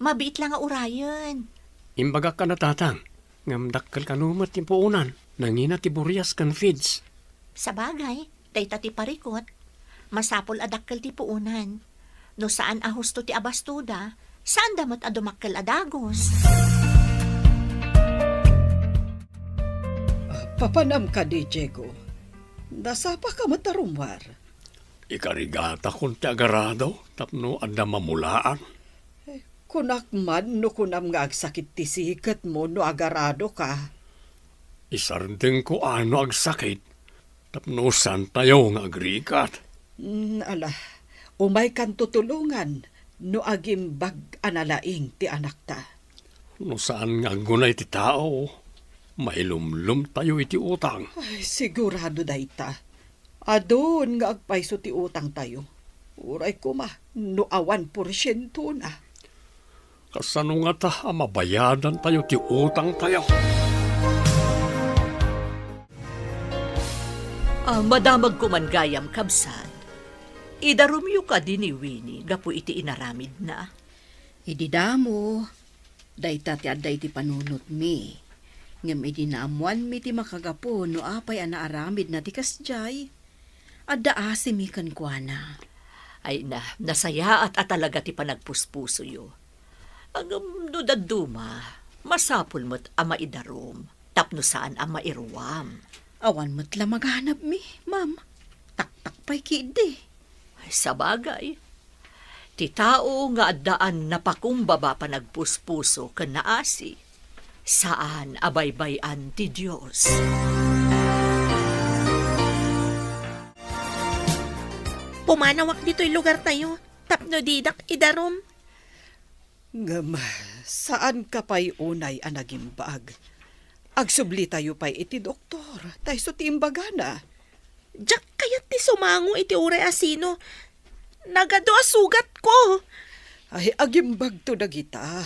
Mabiit lang nga urayan. Imbagak ka na tatang. Ngamdakkal ka numat ti puunan. Nangina ti Burias kan feeds. Sa bagay, dayta ti parikot. Masapol adakkel ti puunan. No saan ahusto ti abastuda, saan damot adumakkel adagos. Papanam ka di, Diego. Nasapa ka matarumwar. Ikarigata kung ti agarado. Tapno anda mamulaan. Kunak man no kunam nga agsakit ti sikat mo no agarado ka. Isardeng ko ano agsakit. Tapno san tayo nga agrikat. Ala, umay kan tutulungan no agimbag analaing ti anak ta. No saan nga gunay ti tao. Mailumlum tayo iti utang. Ay, sigurado dayta. Adon nga agpaiso ti utang tayo. Uray ko no awan porsyento na. Kasano nga ta mabayadan tayo ti utang tayo. Madamag ko man gayam kabsat. Idarumyo ka din ni Winnie, gapu iti inaramid na. Ididamo, dayta ti aday ti panunot mi. Ngam idinaamuan mi ti makagapo no apay anaaramid na ti kasjay. Adda mi kan kuana. Ay nasaya at talaga ti panagpuspuso yo. Ang dudaduma, masapul mo't ama idarom, tapno saan ama iruwam. Awan mo't la maghanap mi, ma'am. Taktak pa'y kidi. Sa bagay, ti tao nga addaan napakumbaba pa nagpuspuso kan naasi, saan abaybayan ti Diyos. Pumanawak dito'y lugar tayo. Tapno didak idarom. Ngam, saan ka pa'y unay ang nagimbag? Agsubli tayo pa'y iti doktor, tayo so tiimbaga na. Diyak kayat ti sumango iti ure asino. Nagado sugat ko. Ay, agimbag to na kita.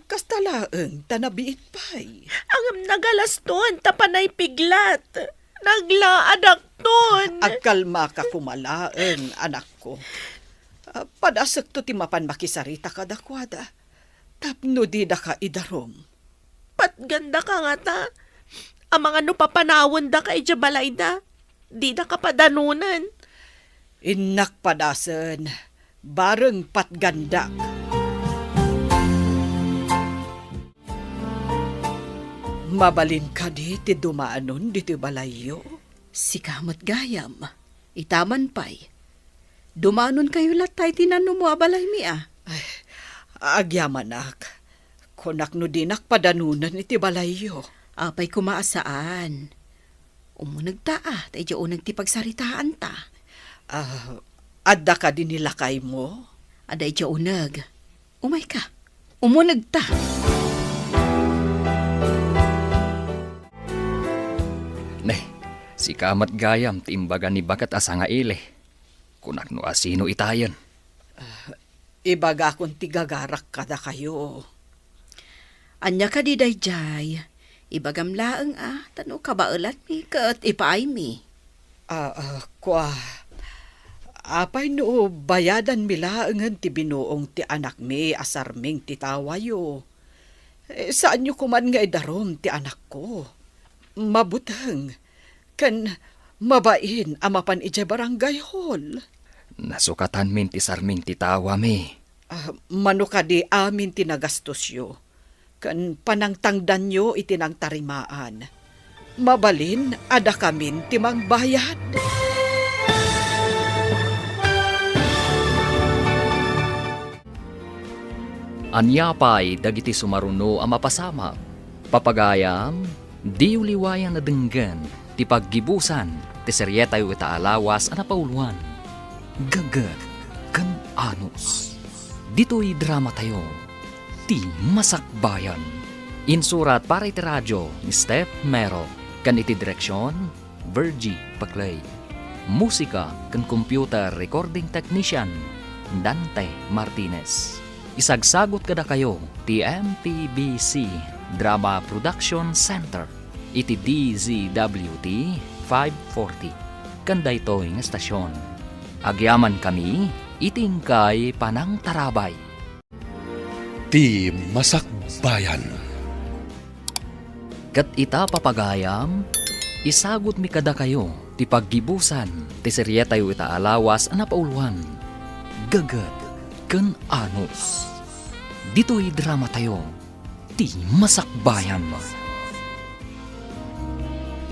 Kastalaeng tanabiit pa'y. Ang nagalaston, tapanay piglat. Naglaadak ton. Agkalma ka kumalaeng, anak ko. Padasak to ti mapan makisarita ka dakwada. Tapno di da ka idarom. Patganda ka nga ta. Ang mga nupapanawon da ka balay da. Di da ka padanunan. Inak padasan, bareng patgandak. Mabalin ka di ti dumaanon di ti balayo. Si kamot gayam, itaman pa'y. Dumanon kayo latay tinanong mo abalay mi ah. Agyamanak, kunak no dinak padanunan iti balayo. Apay kumaasaan. Umunagtaa, tayo unag ti pagsaritaan ta. Adda ka din nilakay mo? Aday tiyo unag. Umay ka, umunag ta. Neh, si kamat gayam ti imbaga ni bakat asa nga ile. Kunak no asino itayan. Ibaga kung tigagarak kada kayo. Anya ka di dayjay. Ibagam laeng tano ka ba ulat mi kat ipaay mi. Apay no bayadan mi laengan ti binuong ti anak mi asarming ti tawayo. Saan nyo kuman nga idarom ti anak ko? Mabutang, kan mabain amapan ije barangay hall. Nasukatan min ti sarming ti tawa mi. Mano ka di amin tinagastos yo. Kan panangtangdan nyo itinang tarimaan. Mabalin, ada kamin timang bayad. Anyapay dagiti sumaruno ang mapasama. Papagayam, di uliwayan na denggan, ti paggibusan, ti seryetayo itaalawas ang napauluan. Gagad, kan anus. Dito'y drama tayo, ti Masakbayan. Insurat para iti radyo ni Steph Mero, kan iti direksyon, Virgie Paclay. Musika kan computer recording technician, Dante Martinez. Isagsagot kada kayo ti MPBC Drama Production Center iti DZWT 540 kanda ito nga estasyon. Agyaman kami itingkay panang tarabay. Ti Masakbayan. Kat ita papagayam, isagot mi kada kayo ti paggibusan ti seryetayo itaalawas ang napauluan. Gagad ken anus. Dito'y drama tayo, ti Masakbayan.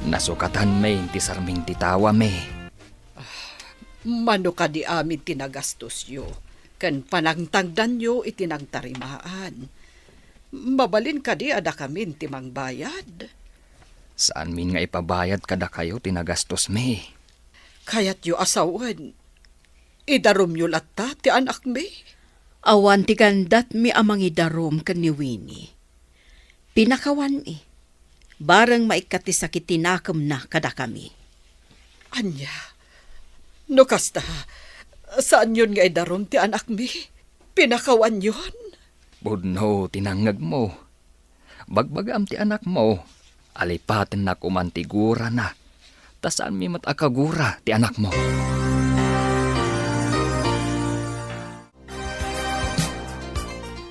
Nasukatan may ti sarming titawa me. Mano ka di amin tinagastos yo. Kan panangtangdan yo itinagtarimaan. Mabalin ka di ada kamin timang bayad. Saan min nga ipabayad kada kayo tinagastos me? Kayat yo asawan. Idarom yo latta ti anak mi. Awan ti kandat mi amang idarom kan ni Winnie. Pinakawan mi. Barang maikati sakit tinakam na kada kami. Anya, no kasta, saan yun nga idarom ti anak mi? Pinakawan yun? Budno, tinangag mo. Bagbagam ti anak mo. Alipatin na kumantigura na. Tasaan mi matakagura ti anak mo.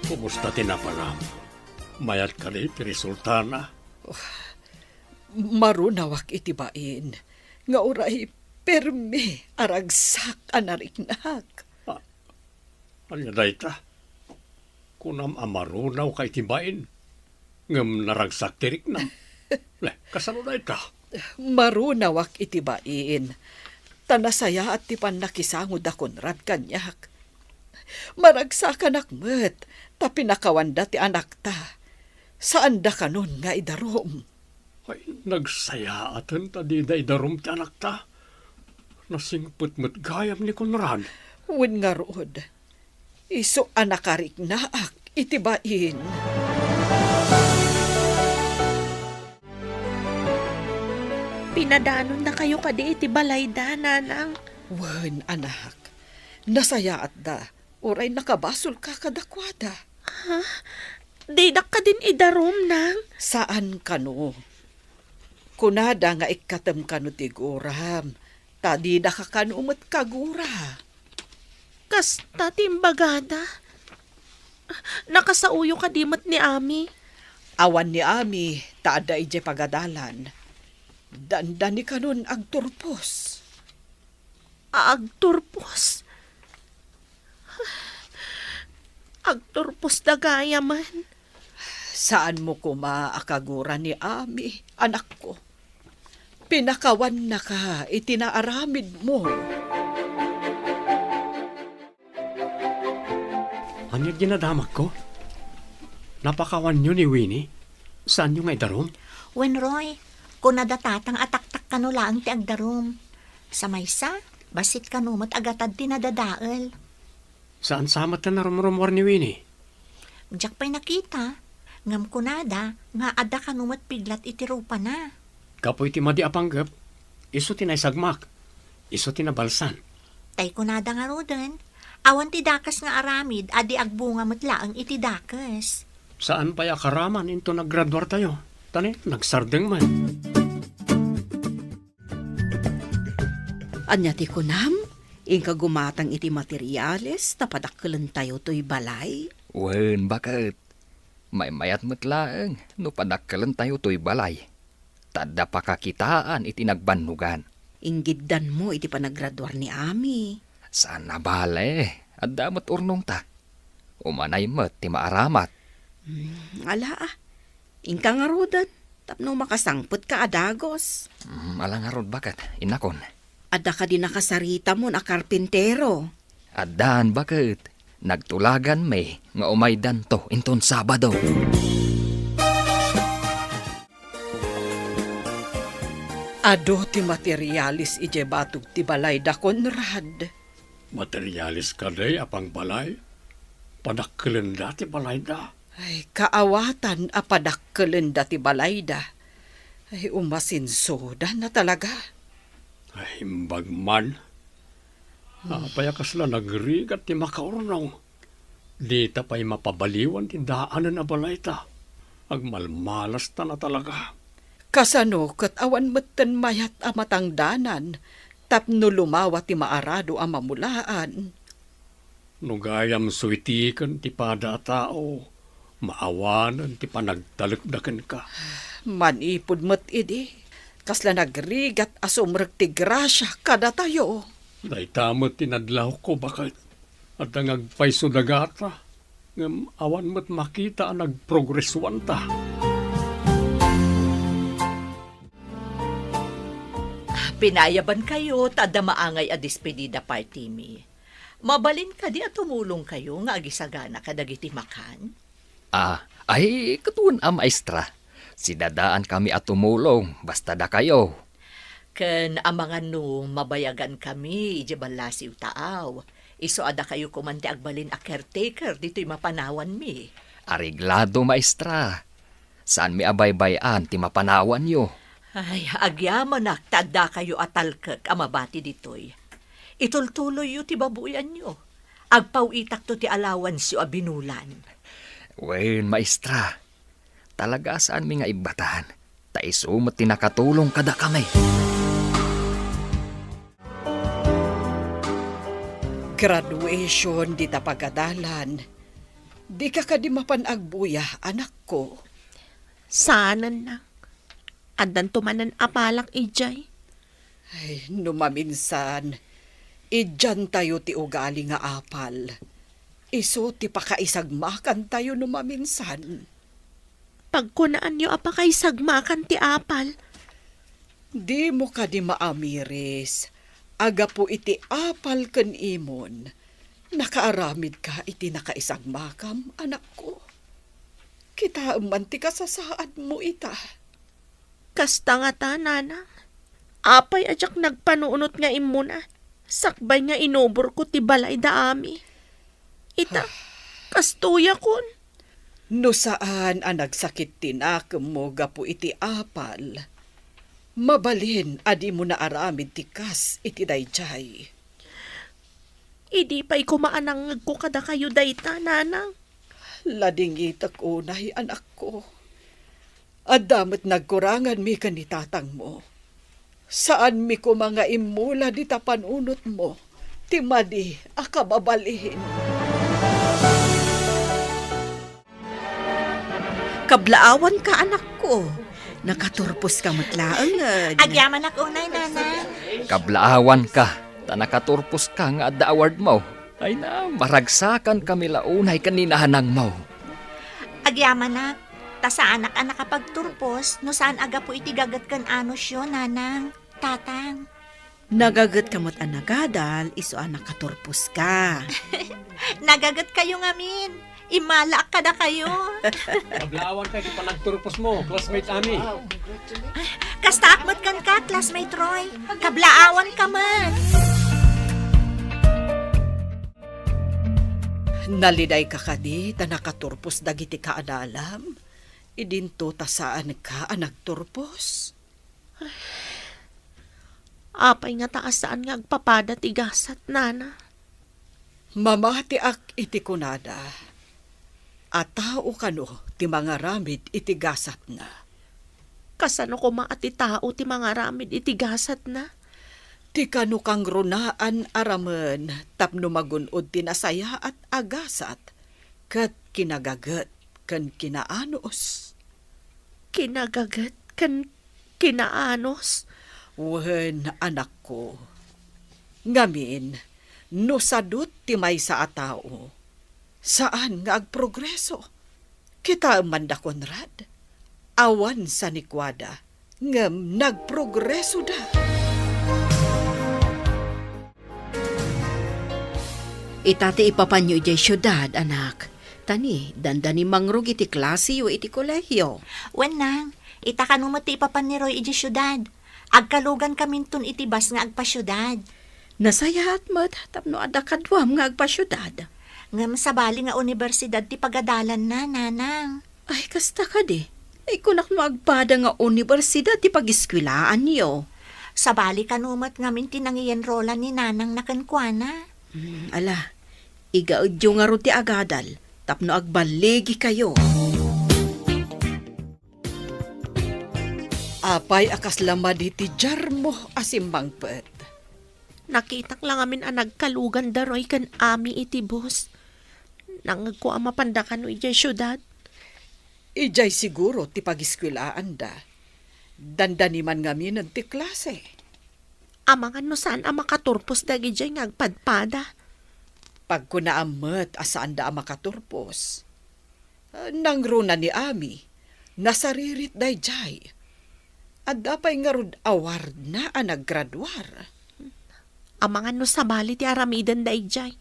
Kumusta tinapanam? Mayat ka rin, resulta na. Marunawak itibain. Nga oray, permi, aragsak anariknak. Anya dayta? Kunam amarunaw kay tibain. Ngam naragsak tirik na. Leh, kasano dayta? Marunawak itibain. Tanasaya at tipan nakisangod da Conrad kanyak. Maragsak anak met, ta pinakawanda ti anak ta. Saan da kanon nga idarom? Ay, nagsaya atan ta di da idarum ti anak ta. Nasingput mo't gayam ni Conrad. Wen nga rod. Iso anakarik naak itibain. Pinadanon na kayo kadi iti balayda, nanang. Wen anak. Nasaya at da. Oray nakabasol ka kadakwada. Didak ka din idarom, nang. Saan kano? Kunada nga ikatam kano tiguram. Tadi da ka kano umat kagura. Kasta timbagada. Nakasauyo ka dimat ni Ami. Awan ni Ami, taada ije pagadalan. Dandan ni kanon agturpos. Agturpos. Agturpos da gaya man. Saan mo kumaakagura ni Ami, anak ko? Pinakawan na ka, itinaaramid mo. Ano yung ginadamak ko? Napakawan nyo ni Winnie? Saan yung idarom? Wen Roy, kunada tatang ataktak kano lang ti agdarom. Sa maysa, basit kano mat agatad tinadadaal. Saan samat na narumrumor ni Winnie? Diyak pa'y nakita. Ngam kunada, nga ada kano mat piglat itirupa na. Kapoy ti madi apanggap. Iso tinaysagmak. Iso tinabalsan. Tay kunada nga roden. Awan ti dakas nga aramid, adi agbunga matlaang iti dakas. Saan pa yakaraman into naggraduar tayo? Tani, nagsardeng man. Anya ti kunam, ingka gumatang iti materyales, tapadakkelan tayo to'y balay. Wen, bakit? May mayat matlaang, no padakkalan tayo to'y balay. Tada pakakitaan iti nagbannugan. Inggiddan mo iti panagraduar ni Ami. Saan na bale? At damat urnong ta. Umanay mat ti maaramat. Ala ingka nga rodat, tapno makasangpot ka adagos. Alang arod bakit? Inakon. Ada ka din nakasarita mo na karpintero. Adan bakit? Nagtulagan may nga umaydan to inton Sabado. Ado ti materialis ije batog ti balay da Conrad. Materialis ka day apang balay. Padakkelan dati balay da. Ay, kaawatan apadakkelan dati balay da. Ay, umasinsoda na talaga. Ay, imbagman. Payakas lang nagrigat ti makaurnaw. Di ta pa'y mapabaliwan ti daanan na balay ta. Agmalmalas ta na talaga. Kasano kat awan matan mayat amatang danan, tapno lumawa ti maarado ang mamulaan. Nugayam suitikan ti pada tao. Maawanan ti panagtalagdakan ka. Manipod mat idi, kasla nagrigat asumrag ti grasya kada tayo. Daytamot tinadlaw ko bakit. At ang agpayso dagata. Ngam awan mo't makita ang nagprogreswan ta. Pinayaban kayo, tada maangay a despedida party mi. Mabalin ka di at tumulong kayo nga agisagana kadagiti makan. Ay, katuan maestra. Sidadaan kami at tumulong, basta da kayo. Ken amangan no mabayagan kami, ije balasiw taaw. Iso ada kayo kumante agbalin a caretaker, dito'y mapanawan mi. Ariglado maestra. Saan mi abay-bayan ti mapanawan yo? Ay, agyaman nak, tada kayo atalkek amabati ditoy. Itultuloy yu ti babuyan nyo. Agpawitak to ti allowance yu abinulan. Wen, maestra. Talaga saan mi nga ibatan? Taisumat tinakatulong kada kami. Graduation di tapagadalan. Di ka kadi mapanagbuya, anak ko. Sana na. Adan tumanan apalak ijay. Ay, numaminsan, idyan tayo ti ugali nga apal. Iso ti pakaisagmakan tayo numaminsan. Pagkunaan nyo apa kay sagmakan ti apal. Di mo ka di maamiris. Aga po iti apal ken imon. Nakaaramid ka iti nakaisagmakam, anak ko. Kita man ti kasasaad mo ita. Kasta nga ta, nanang. Apay ajak nagpanuunot nga imuna. Sakbay nga inobor ko ti balay da ami. Ita, kastuya kon. No saan ang nagsakit tinakam mo gapu iti apal. Mabalin adi mo na aramid ti kas iti dayjay. Idi pa'y kumaanang ko kada kayo dayta, nanang. Lading itak unay anak ko. Adamot nagkurangan mi kanitatang mo. Saan mi ko mga imula di tapanunot mo. Timadi akababalin. Kablaawan ka, anak ko. Nakaturpos ka matlaangad. Agyaman ako, unay, nanang. Kablaawan ka, ta nakaturpos ka nga adda award mo. Ay na, maragsakan kami launay kaninahanang mo. Agyaman na. Ta sa anak ang nakapagturpos, no saan aga po itigagat kan anos yun, nanang. Tatang. Nagagat ka mo't anagadal, iso anak katurpos ka. Nagagat kayo ngamin. Imala ka na kayo. Nablawan ka, di pa nagturpos mo, classmate Ami. Kasta akmat kan ka, classmate Roy. Kablaawan ka man. Naliday ka kadi ta nakaturpos dagiti kaadalam. Idinto ta saan ka ang nagturpos. Apay nga taas saan nga agpapada ti gasat, nana. Mamati ak iti kunada. At tao kano ti mga ramid iti gasat na. Kasano ko maati tao ti mga ramid iti gasat na. Ti kano kang runaan aramen tapno magunod tinasaya at agasat. Kat kinagagat kan kinaanos. Kinagagat kan kinaanos. Wen anak ko. Ngamin, no sadut ti may sa atao. Saan nga agprogreso? Kita manda Conrad. Awan sa nikwada. Ngam nagprogreso da. Itati ipapanyo iti syudad, anak. Tani, dandani mangrug iti klase o iti kolehyo. Wen nang, itakanumot ti ipapan ni Roy iti syudad. Agkalugan kamintun iti bas nga agpasyudad. Nasayahat mo't tapno ada kadwam nga agpasyudad. Ngam sabali nga universidad ti pagadalan na, nanang. Ay, kasta ka di. Ay, kunak no agpada nga universidad ti pag-iskwilaan niyo. Sabali kanumot ngamin tinangienrolan ni nanang nakankwana. Ala, igaudyo nga ro ti agadal. Tapno agbaligi kayo. Apay akas lamad iti jar mo asimbang pet. Nakitak lang amin ang nagkalugan daroy kan ami iti bus. Nangag ko ang mapandakan no iti syudad. Ijay siguro ti pag-iskwilaan da. Dandani man ngamin ti klase. Amangan no saan ang makaturpos dagi jay ngagpadpada. Pag kunaamet asaan da ang makaturpos. Nangruna ni Ami, nasaririt day jay. At dapay nga rod award na ang naggraduar. Amangan no sabali ti aramidan da ijay.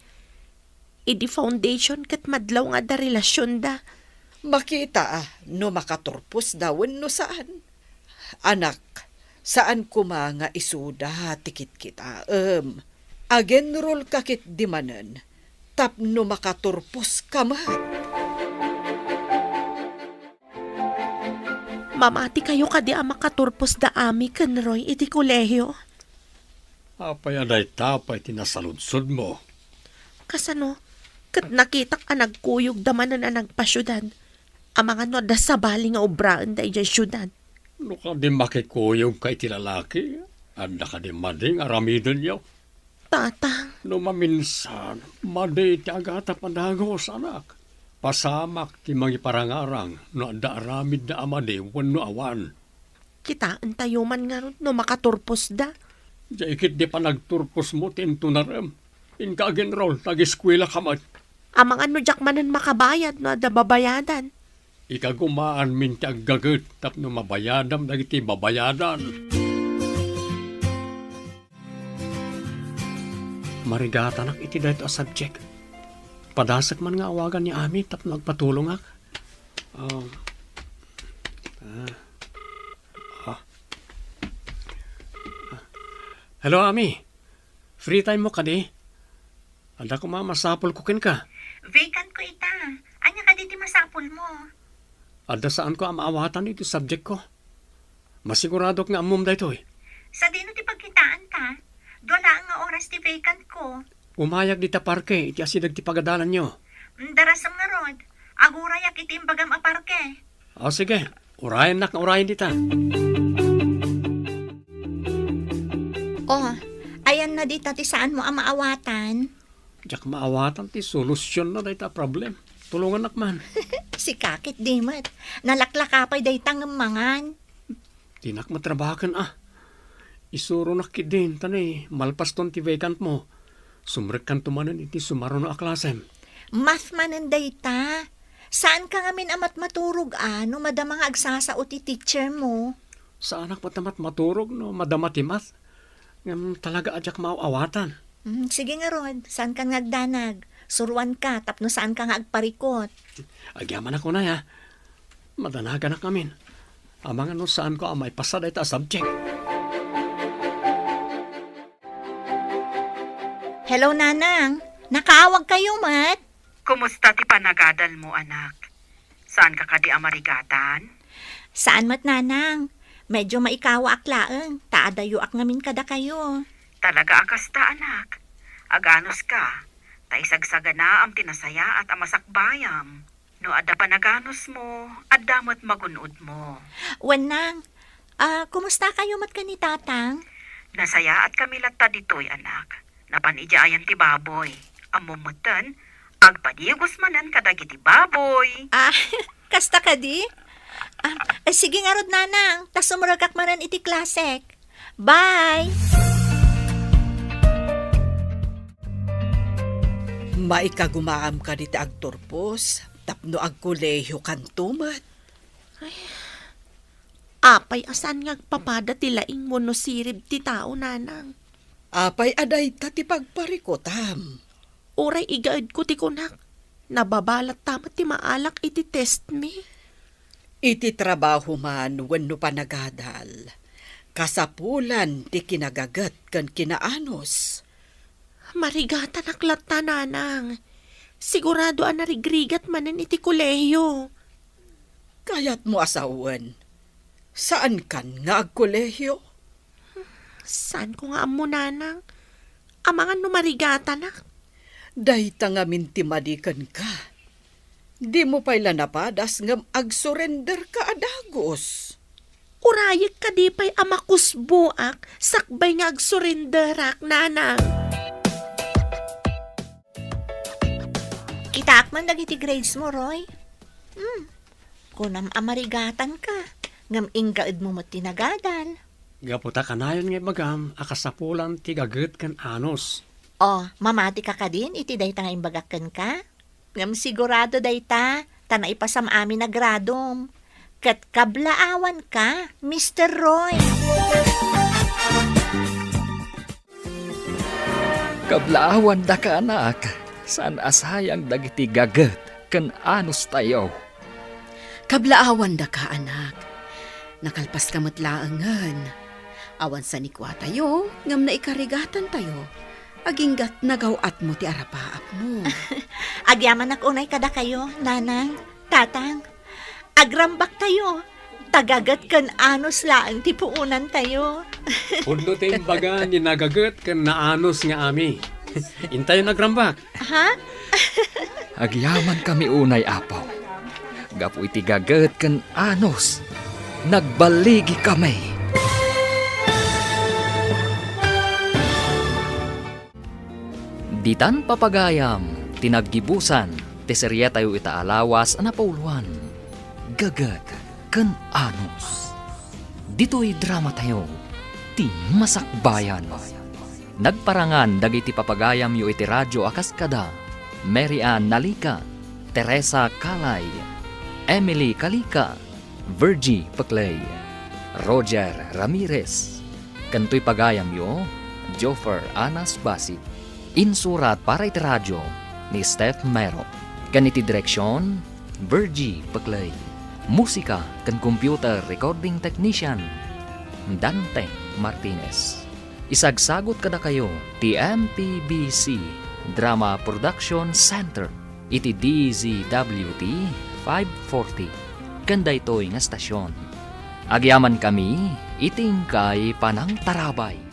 Idi foundation kat madlaw nga da relasyon da. Makita no makaturpos dawon no saan. Anak, saan kuma nga isuda tikit kita. Agenrol kakit dimanen. Tapno makaturpos kamat. Mamati kayo kadi ang makaturpos da ami kan Roy iti kolehyo. Apay aday tapay tinasaludsod mo. Kasano, kat nakitak ang nagkuyog damanan ang nagpasyudad. Ang mga no da sabali nga obraan da ijay syudad. No ka di makikuyong kay ti lalaki. Anda ka di mading aramidon yaw. Tatang, No maminsan, madi ti agata padagos anak. Pasamak ti mga parangarang no anda aramid na amadi wano awan. kitaan tayo man nga ron no makaturpos da. Jaikit di pa nagturpos mo tinto na rem. Inka-general, nag-eskwela ka man. Amang ano jak manan makabayad no da babayadan. Ikagumaan min ti aggaget tapno mabayadam dagiti babayadan. Marigata nak iti dahito a subject. Padasak man nga awagan ni Ami tapno agpatulong ak. Hello, Ami. Free time mo ka di? Anda ko masapol kukin ka. Vacant ko ita. Anya ka diti masapul mo. Anda saan ko ang maawatan ito subject ko. Masigurado nga amom da ito eh. Sa dino ti pagkitaan ka, dola nga oras ti vacant ko. Umayag di ta parke, iti asidag ti pagadalan nyo. Darasam nga rod, agurayak itimbagam aparke. O sige, urayan nak nga urayan di ta. Oh, ayan na dita ti saan mo ang maawatan. Diyak maawatan ti solusyon na da ita problem. Tulungan nak man. Si kakit dimat, nalaklakapay day tangamangan. Di nak matrabahakan ah. Isuro nak kidin, tanay, malpas ton ti vacant mo. Sumrek kan tumanan iti sumaro na aklasem. Math manan day ta. Saan ka ngamin amat maturog no madamang agsasao ti teacher mo? Sa anak matamat maturog no madama ti math. Ngam talaga adyak maawatan. Sige nga rod, saan ka ngagdanag? Suruan ka, tapno saan ka nga agparikot? Agyaman ako na ya. Madanagan na kamin. Amang ano saan ko amay pasada ita subject. Hello, Nanang. Nakaawag kayo, Mat? Kumusta ti panagadal mo, anak? Saan ka kadi amarigatan? Saan, Mat, Nanang? Medyo maikawa aklaang. Taadayo ak ngamin kada kayo. Talaga akas ta, anak. Aganos ka. Taisagsaga na am tinasaya at amasakbayam. No adda panaganos mo, addamat magunod mo. Wanang, kumusta kayo, Mat, kani Tatang? Nasaya at kami latta ditoy, anak. Napanidyayan ti baboy. Amumatan, agpadigos manan kadagiti baboy. Kasta ka di? Sige nga rod, Nanang. Tas sumuragak manan iti klasek. Bye! Maikagumaam ka diti agturpos, tapno agkolehiyo kan tumat. Apay asan nga papada ti laing monosirib ti tao, Nanang. Apay aday ta ti pagparikotam. Uray igaad ko ti kunak. Nababalat tamat ti maalak iti test me. Iti trabaho man wenno panagadal. Kasapulan ti kinagagat kan kinaanos. Marigatan aklat ta, Nanang. Sigurado ang narigrigat manan iti kolehiyo. Kayat mo asawan. Saan kan nga agkolehiyo? Saan ko nga amo, Nanang? Amangan no marigatan ak. Dahita nga mintimadikan ka. Di mo pa'y lanapadas ngam ag-surrender ka adagos. Urayag ka di pa'y amakusbuak, sakbay nga agsurinderak, Nanang. Kitaak man dagiti grades mo, Roy. Kunam amarigatan ka. Ngam inggaad mo mo't tinagadal. Gaputa kanayon nga magam, akasapulan ti gaget kan anos. Mamati ka ka din, iti day ta nga imbagakan ka. Ngam sigurado day ta, tana ipasam amin na gradom. Kat kablaawan ka, Mr. Roy. Kablaawan da ka anak, saan asayang dagiti gaget kan anos tayo. Kablaawan da ka, anak. Nakalpas ka matlaangan. Awan sa nikwa tayo, ngam na ikarigatan tayo. Aginggat nagawat mo ti arapaap mo. Agyaman ak unay kada kayo, Nanang, Tatang. Agrambak tayo. Tagagat kan anos laang ti puunan tayo. Pudlo tayo baga ni nagaget kan naanos nga ami. Intay nagrambak. Ha? Agyaman kami unay apaw. Gapu iti gaget kan anos. Nagbaligi kami. Ditan papagayam, tinaggibusan, teserya tayo itaalawas anapauluan. Gagat kan anos. Dito'y drama tayo, ti masakbayan. Nagparangan dagiti papagayam yu iti radyo akaskada, Mary Ann Nalika, Teresa Kalay, Emily Kalika, Virgie Paclay, Roger Ramirez. Kanto'y pagayam yu, Joffer Anas Basit. Insurat para iti radyo ni Steph Mero. Kaniti direksyon, Virgie Paclay. Musika kan computer recording technician, Dante Martinez. Isagsagot kada kayo ti MPBC Drama Production Center iti DZWT 540 kanda ito'y nga stasyon. Agyaman kami iting kay Panang Tarabay.